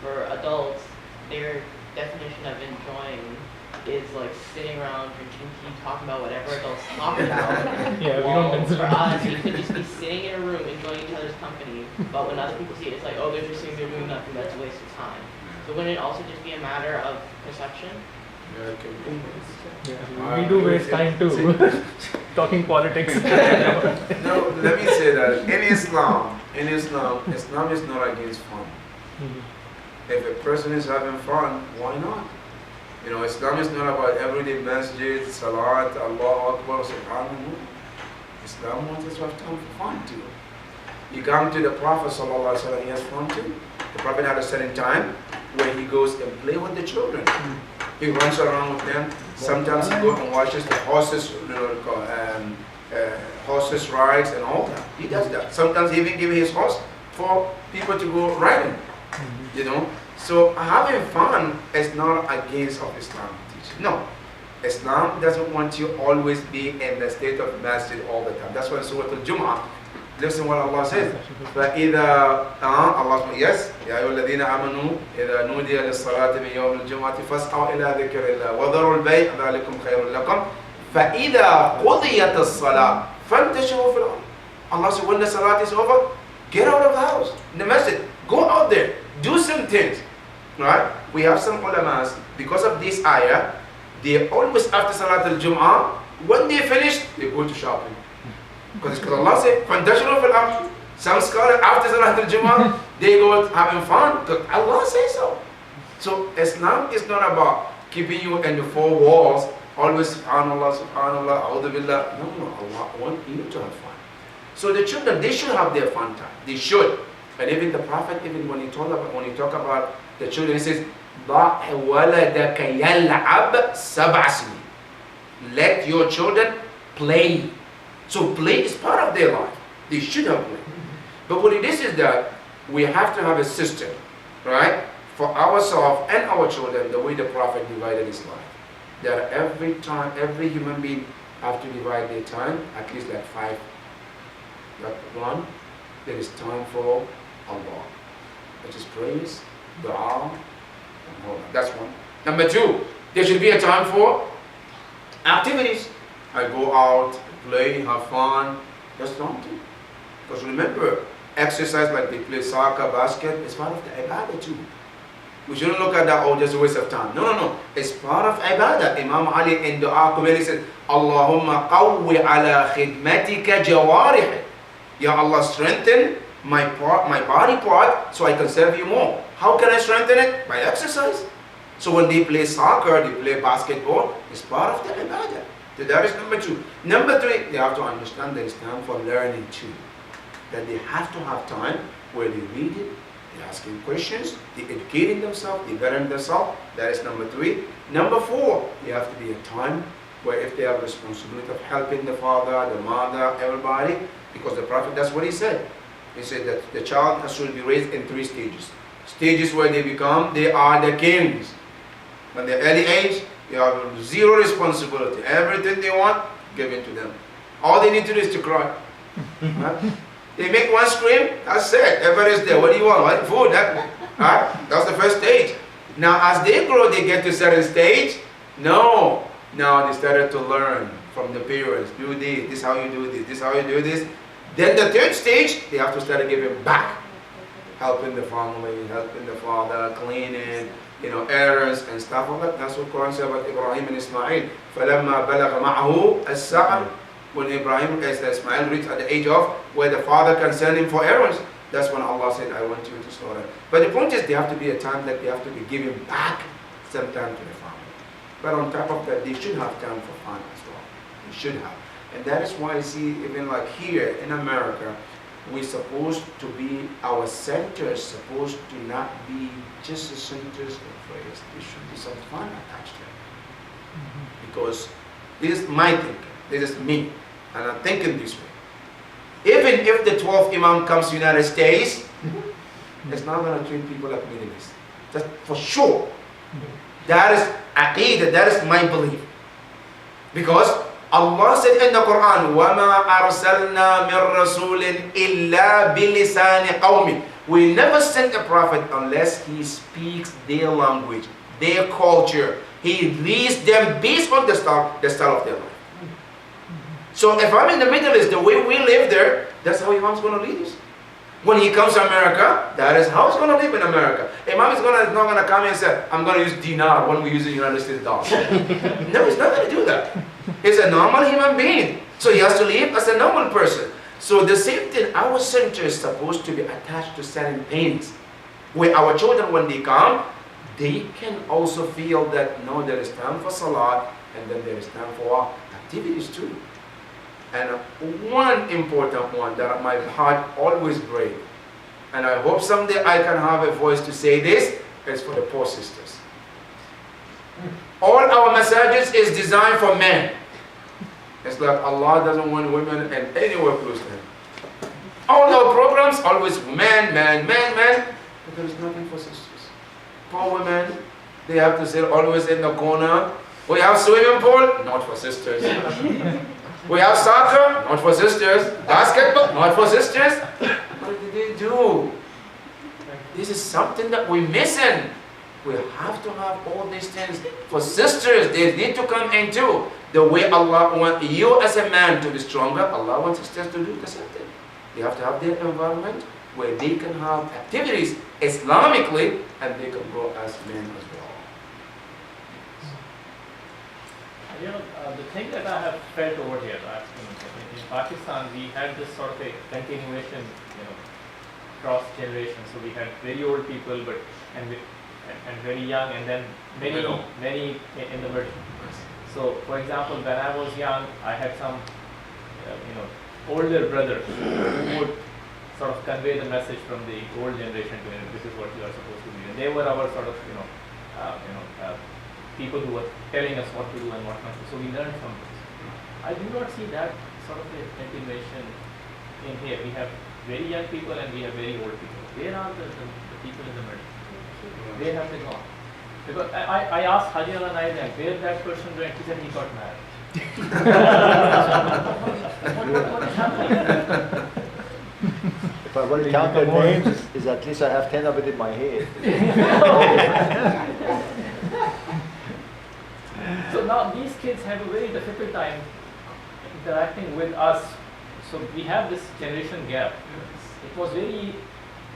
for adults, their definition of enjoying is like sitting around drinking tea, talking about whatever adults talk about. Yeah, we While don't consider for us, that. we could just be sitting in a room enjoying each other's company. But when other people see it, it's like, oh, they're just sitting there doing nothing. That's a waste of time. So wouldn't it also just be a matter of perception? Yeah, it can be. Yeah, we do waste time too, talking politics. No, let me say that in Islam, Islam is not against fun. Mhm. If a person is having fun, why not? You know, Islam is not about everyday masjid, salat, Allah Akbar, subhanallah. Islam wants us to have time for fun too. You come to the Prophet sallallahu alaihi wasallam, he has fun too. The Prophet had a certain time where he goes and play with the children. He runs around with them. Sometimes he goes and watches the horses, horses rides and all that. He does that. Sometimes he even gives his horse for people to go riding. You know, so having fun is not against of Islam teaching. No, Islam doesn't want you always be in the state of masjid all the time. That's why in Surah Al-Jum'ah, listen what Allah says. فَإِذَا Allah yes, يَا أَيُّهَا الَّذِينَ آمَنُوا إِذَا نُودِيَ لِلصَّلَاةِ مِنْ يَوْمِ الْجُمْعَةِ فَاسْعَوْا إِلَى ذِكْرِ اللَّهِ وَذَرُوا الْبَيْعَ ذَلِكُمْ خَيْرٌ لَكُمْ فَإِذَا قُضِيَتِ الصَّلَاةِ فَانْتَشِرُوا فِي الْأَرْضِ. Allah said, when the salat is over, get out of the house, in the masjid, go out there, do some things. Right? We have some ulamas, because of this ayah, they always after Salat al-Jum'ah, when they finish, they go to shopping. Because Allah said, فَانْتَشِرُوا فِي الْأَرْضِ. Some scholars after Salat al-Jum'ah, they go having fun. Because Allah says so. So Islam is not about keeping you in the four walls, always subhanallah, subhanallah, a'udhu billah. No, Allah wants you to have fun. So the children, they should have their fun time. They should. And even the Prophet, even when he talk about the children, he says, ضَعْ وَلَدَكَ يَلْعَبْ سَبْعَ سِنِينَ. Let your children play. So play is part of their life. They should have play. But what it is that we have to have a system, right? For ourselves and our children, the way the Prophet divided his life. That every time, every human being have to divide their time, at least like 5. Like 1, there is time for Allah, which is praise, dua, and all that. That's 1. Number 2, there should be a time for activities. I go out, play, have fun. That's not it. Because remember, exercise like they play soccer, basket, is part of the ibadah too. We shouldn't look at that, oh, just a waste of time. No. It's part of ibadah. Imam Ali in dua community said, Allahumma qawwi ala khidmatika jawarih. Ya Allah, strengthen my body part so I can serve you more. How can I strengthen it? By exercise. So when they play soccer, they play basketball, it's part of the ibadah. So that is number 2. Number 3, they have to understand that it's time for learning too. That they have to have time where they read it, they're asking questions, they're educating themselves, they're bettering themselves. That is number 3. Number 4, they have to be a time where if they have responsibility of helping the father, the mother, everybody, because the Prophet, that's what he said. He said that the child has to be raised in 3 stages. Stages where they are the kings. When they're early age, they have 0 responsibility. Everything they want, given to them. All they need to do is to cry. Right? They make one scream, that's it. Everybody's there. What do you want? What? Food. That's the first stage. Now, as they grow, they get to a certain stage. No. Now they started to learn from the parents. Do this. This is how you do this. This is how you do this. Then the 3rd stage, they have to start giving back. Helping the family, helping the father, cleaning, errands and stuff like that. That's what Quran says about Ibrahim and Ismail. فَلَمَّا بَلَغَ مَعَهُ السَّعَيُّ. When Ismail reached at the age of where the father can send him for errands, that's when Allah said, I want you to slaughter. But the point is, there have to be a time that they have to be giving back some time to the family. But on top of that, they should have time for fun as well. They should have. And that is why I see, even like here in America, we're supposed to be, our centers supposed to not be just the centers of praise. There should be some fun attached to it. Because this is my thinking. This is me. And I'm thinking this way. Even if the 12th Imam comes to the United States, it's not going to treat people like Middle East. That's for sure. That is aqeedah, that is my belief. Because Allah said in the Quran, وَمَا أَرْسَلْنَا مِن رَسُولٍ إِلَّا بِلِسَانِ قَوْمٍ. We never sent a prophet unless he speaks their language, their culture. He leads them based on the style of their life. So if I'm in the Middle East, the way we live there, that's how Imam's going to lead us. When he comes to America, that is how he's going to live in America. Imam is not going to come and say, I'm going to use dinar when we use the United States dollar. No, he's not going to do that. He's a normal human being. So he has to live as a normal person. So the same thing, our center is supposed to be attached to certain things. Where our children, when they come, they can also feel that, no, there is time for salat, and then there is time for activities too. And one important one that my heart always breaks, and I hope someday I can have a voice to say this, is for the poor sisters. All our messages is designed for men. It's like Allah doesn't want women and anywhere close to Him. All our programs always men. But there is nothing for sisters. Poor women, they have to sit always in the corner. We have swimming pool, not for sisters. We have soccer, not for sisters. Basketball, not for sisters. What did they do? This is something that we're missing. We have to have all these things for sisters. They need to come into the way Allah wants you as a man to be stronger. Allah wants sisters to do the same thing. They have to have their environment where they can have activities Islamically and they can grow as men as well. The thing that I have felt over here, in Pakistan, we had this sort of a continuation, cross generation. So we had very old people, and very young, and then many in the middle. So, for example, when I was young, I had some, older brothers who would sort of convey the message from the old generation to this is what you are supposed to do. And they were our sort of, people who were telling us what to do and what not to do. So we learned from this. I do not see that sort of a continuation in here. We have very young people and we have very old people. Where are the people in the middle? Where have they gone? Because I asked Haji Allah Naidem, where that person went. He said he got married. what is happening? If I were to count their names, is at least I have 10 of it in my head. So now these kids have a very difficult time interacting with us. So we have this generation gap. It was very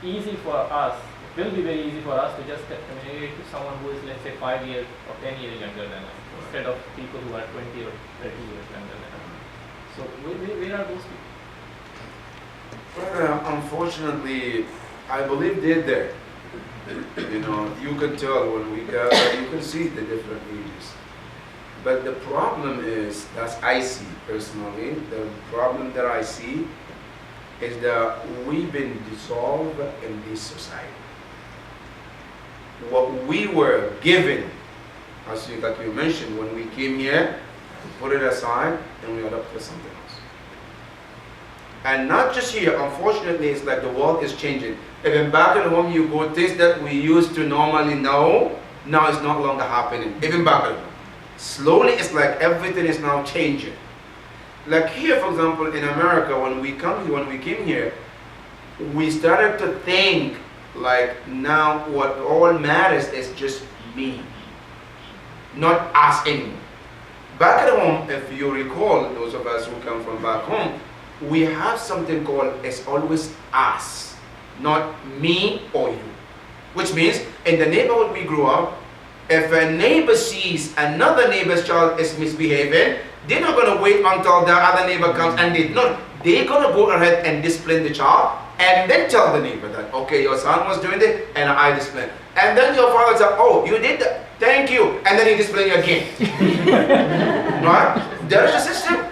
easy for us, it will be very easy for us to just communicate to someone who is, let's say, 5 years or 10 years younger than us, instead of people who are 20 or 30 years younger than us. So where are those people? Well, unfortunately, I believe they're there. You can tell when we gather, you can see the different ages. But the problem is, as I see personally, the problem that I see is that we've been dissolved in this society. What we were given, like you mentioned, when we came here, we put it aside and we adopted something else. And not just here, unfortunately, it's like the world is changing. Even back at home, you go, things that we used to normally know, now it's no longer happening. Even back at home. Slowly, it's like everything is now changing. Like here, for example, in America, when we came here, we started to think like now what all matters is just me, not us anymore. Back at home, if you recall, those of us who come from back home, we have something called, it's always us, not me or you. Which means, in the neighborhood we grew up, if a neighbor sees another neighbor's child is misbehaving, they're not going to wait until the other neighbor comes and they're going to go ahead and discipline the child and then tell the neighbor that, okay, your son was doing this and I disciplined. And then your father says, oh, you did that, thank you, and then he disciplined you again. Right? There is a system.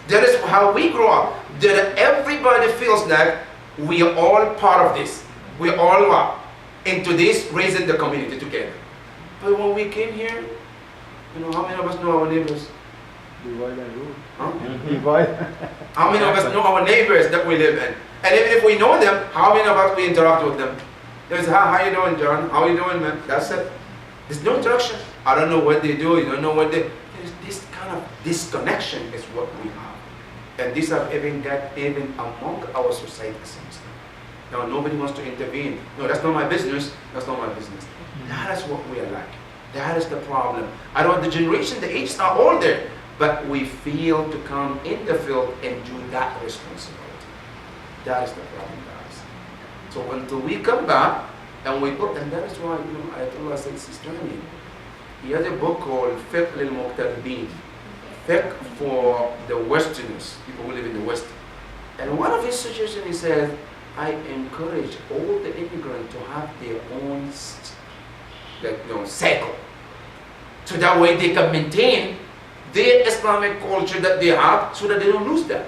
That is how we grow up. That everybody feels like we are all part of this. We all are into this, raising the community together. But when we came here, how many of us know our neighbors? Divide and rule. Huh? Divide. How many of us know our neighbors that we live in? And even if we know them, how many of us we interact with them? There's, how you doing, John? How you doing, man? That's it. There's no interaction. I don't know what they do. You don't know what they. this kind of disconnection is what we have. And this have even got even among our society since now. Now nobody wants to intervene. No, that's not my business. That's not my business. That is what we are lacking. That is the problem. I don't the generation, the ages are all there, but we fail to come in the field and do that responsibility. That is the problem, guys. So until we come back and we put, and that is why Ayatollah said Sistani. He has a book called Fiqh lil-Muqtaribin, fiqh for the Westerners, people who live in the West. And one of his suggestions, he said, I encourage all the immigrants to have their own cycle. So that way they can maintain their Islamic culture that they have so that they don't lose that.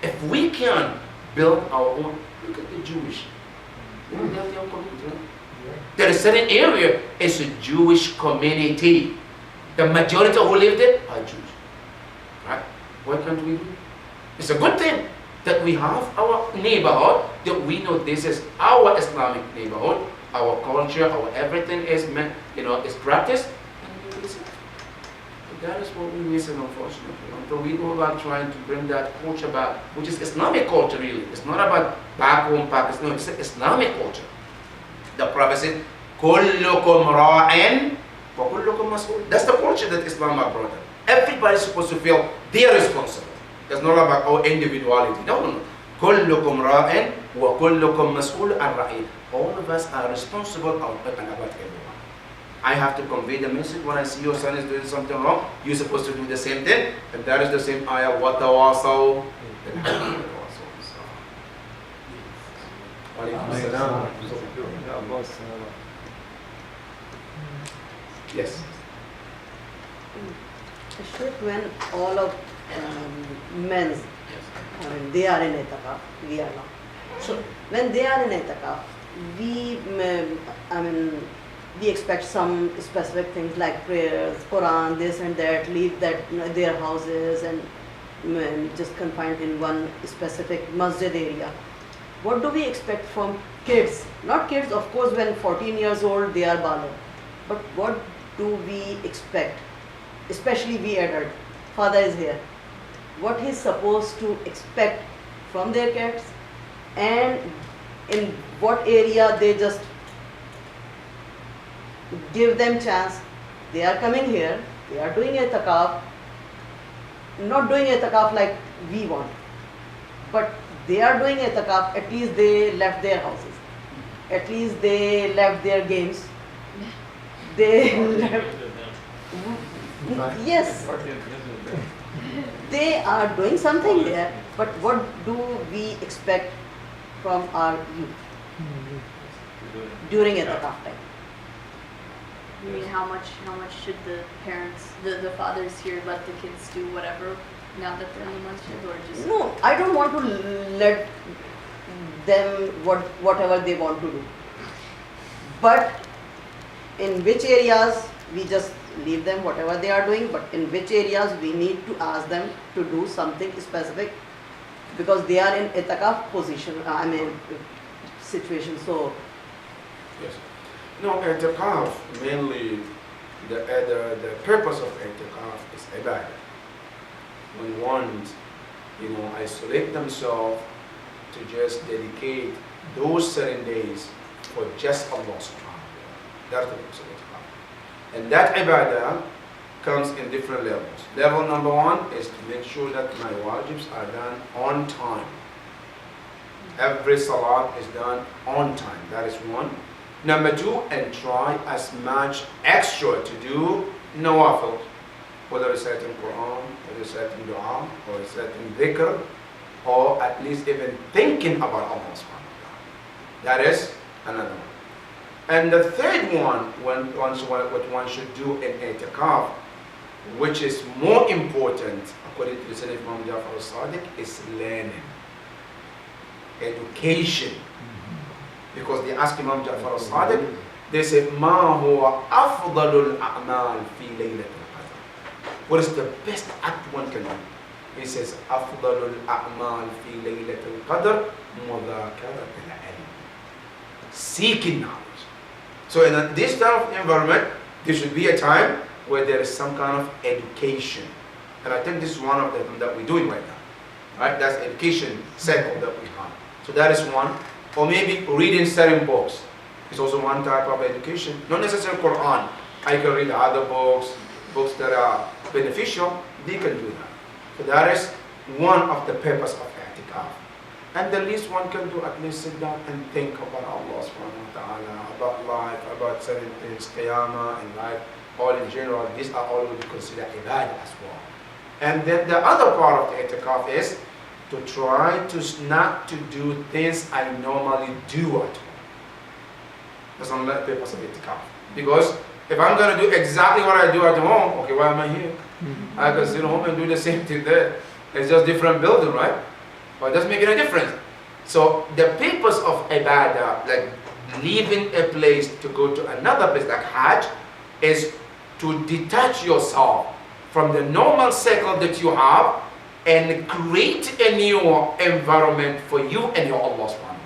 If we can build our own, look at the Jewish. They have their own community, right? There is a certain area, it's a Jewish community. The majority who live there are Jews. Right? What can't we do? It's a good thing that we have our neighborhood, that we know this is our Islamic neighborhood, our culture, our everything is meant, is practiced. And we listen. But that is what we miss, unfortunately. Until we go about trying to bring that culture back, which is Islamic culture really. It's not about back home Pakistan, no, it's Islamic culture. The Prophet said, "Kullukum ra'in wa kullukum mas'ul." That's the culture that Islam has brought in. Everybody's supposed to feel they are responsible. It's not about our individuality. No. Kullukum ra'in wa kullukum mas'ul an ra'i. All of us are responsible about everyone. I have to convey the message when I see your son is doing something wrong. You're supposed to do the same thing. And that is the same ayah. Wa tawasaw bil haqqi wa tawasaw bis sabr. Wa alaykum assalam. Yes. Sheikh, when all of men, they are in itikaf, we are not. So when they are in itikaf, we expect some specific things like prayers, Quran, this and that, leave their houses and just confined in one specific masjid area. What do we expect from kids? Not kids, of course, when 14 years old, they are baligh. But what do we expect? Especially we adult. Father is here. What he's supposed to expect from their kids, and in what area they just give them chance. They are coming here, they are doing itikaf, not doing itikaf like we want, but they are doing itikaf, at least they left their houses, at least they left their games, they left, yes, they are doing something there, but what do we expect from our youth during itikaf time? I mean, how much should the parents, the fathers here, let the kids do whatever now that they're in the masjid, or just? No, I don't want to let them whatever they want to do. But in which areas we just leave them whatever they are doing, but in which areas we need to ask them to do something specific, because they are in itikaf position, situation. So yes. No, i'tikaf, mainly the purpose of i'tikaf is ibadah. When one, isolate themselves to just dedicate those 7 days for just Allah subhanahu wa ta'ala. That's the purpose of i'tikaf. And that ibadah comes in different levels. Level number 1 is to make sure that my wajibs are done on time. Every salat is done on time. That is 1. Number 2, and try as much extra to do nawafil, whether reciting Quran, or reciting dua, or reciting dhikr, or at least even thinking about Allah subhanahu wa ta'ala. That is another one. And the third one, what one should do in i'tikaf, which is more important, according to the Sunnah of Imam Ja'far al-Sadiq, is learning, education. Because they asked Imam Ja'far al-Sadiq, they said, "Ma huwa afdalul a'mal fi laylatul qadr." What is the best act one can do? He says, "Afdalul a'mal fi laylatul qadr mudhakaratul ilm." Seeking knowledge. So in this type of environment, there should be a time where there is some kind of education. And I think this is one of them that we're doing right now. Right? That's education cycle that we have. So that is one. Or maybe reading certain books. It's also one type of education. Not necessarily Quran. I can read other books, books that are beneficial. They can do that. So that is one of the purpose of i'tikaf. And the least one can do, at least sit down and think about Allah subhanahu wa ta'ala, about life, about certain things, qiyamah and life, all in general. These are all would be considered ibadah as well. And then the other part of the i'tikaf is to try to not to do things I normally do at home. That's another purpose of i'tikaf. Because if I'm going to do exactly what I do at home, okay, why am I here? I can sit home and do the same thing there. It's just different building, right? But it doesn't make any difference. So the purpose of ibadah, like leaving a place to go to another place, like Hajj, is to detach yourself from the normal cycle that you have and create a new environment for you and your Allah subhanahu wa ta'ala.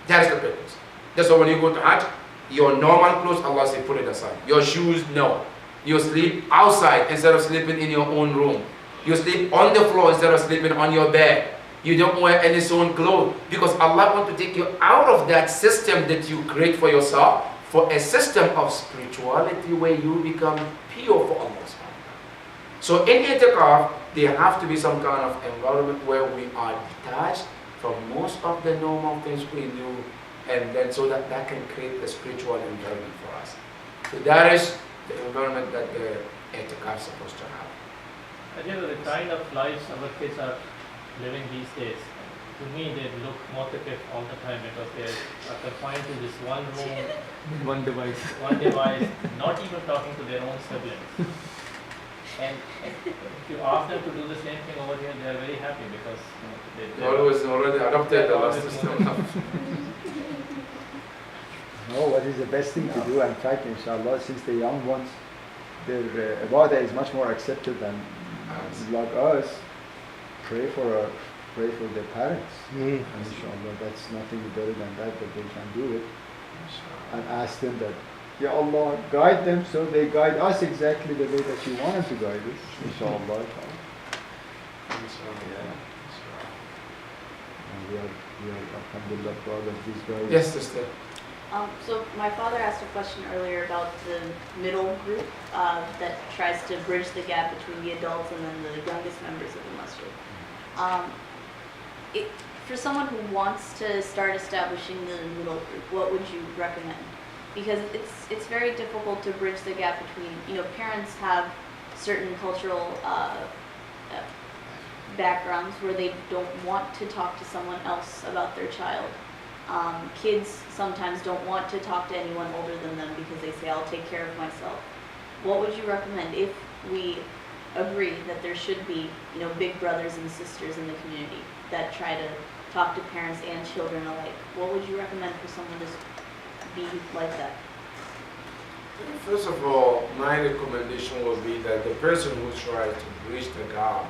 That is the purpose. That's why when you go to Hajj, your normal clothes, Allah says, put it aside. Your shoes, no. You sleep outside instead of sleeping in your own room. You sleep on the floor instead of sleeping on your bed. You don't wear any sewn clothes because Allah wants to take you out of that system that you create for yourself for a system of spirituality where you become pure for Allah. So in i'tikaf, there have to be some kind of environment where we are detached from most of the normal things we do, and then so that can create a spiritual environment for us. So that is the environment that the i'tikaf is supposed to have. Again, the kind of lives our kids are living these days, to me they look motivated all the time because they are confined to this one room, One device. not even talking to their own siblings. And if you ask them to do the same thing over here, they are very happy because they Always already adopted the last system. No, what is the best thing to do? In fact, inshallah, since the young ones, their ibadah is much more accepted than like us. Pray for their parents. And inshallah, that's nothing better than that they can do it. And ask them that, Ya Allah, guide them so they guide us exactly the way that you want them to guide us. Inshallah. And we are alhamdulillah proud of these guys. Yes, sister. So my father asked a question earlier about the middle group that tries to bridge the gap between the adults and then the youngest members of the masjid. For someone who wants to start establishing the middle group, what would you recommend? Because it's very difficult to bridge the gap between, parents have certain cultural backgrounds where they don't want to talk to someone else about their child. Kids sometimes don't want to talk to anyone older than them because they say, I'll take care of myself. What would you recommend if we agree that there should be, big brothers and sisters in the community that try to talk to parents and children alike? What would you recommend for someone to be like that? First of all, my recommendation would be that the person who tries to bridge the gap,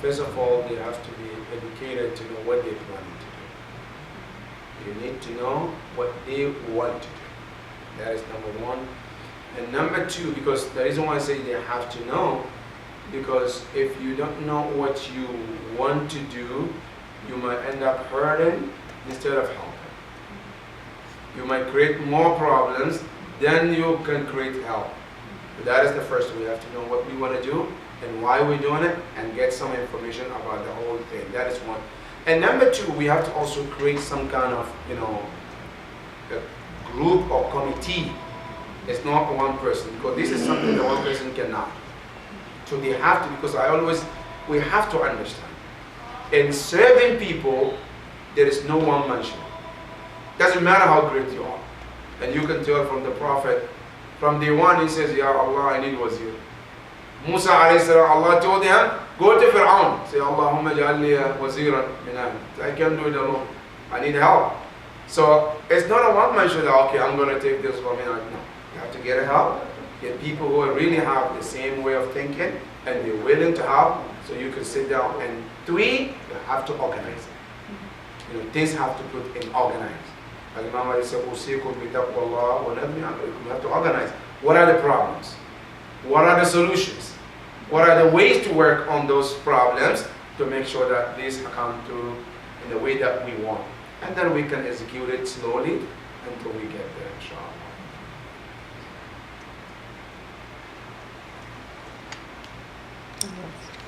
first of all, they have to be educated to know what they plan to do. You need to know what they want to do. That is number one. And number two, because the reason why I say they have to know, because if you don't know what you want to do, you might end up hurting instead of helping. You might create more problems than you can create help. But that is the first. We have to know what we want to do and why we're doing it and get some information about the whole thing. That is one. And number two, we have to also create some kind of, a group or committee. It's not one person, because this is something that one person cannot. So they have to, because we have to understand. In serving people, there is no one man show. Doesn't matter how great you are. And you can tell from the Prophet, from day one he says, Ya Allah, I need wazir. Musa alayhi salam, Allah told him, go to Fir'aun. Say, Allahumma ja'alli waziran min ahli. I can't do it alone. I need help. So it's not a one man show that, okay, I'm going to take this from me. No. You have to get help. Get people who really have the same way of thinking and they're willing to help, so you can sit down. And three, you have to organize it. Things have to put in organize. As Imam Ali said, you have to organize. What are the problems? What are the solutions? What are the ways to work on those problems to make sure that these come through in the way that we want? And then we can execute it slowly until we get there, inshallah. Yes.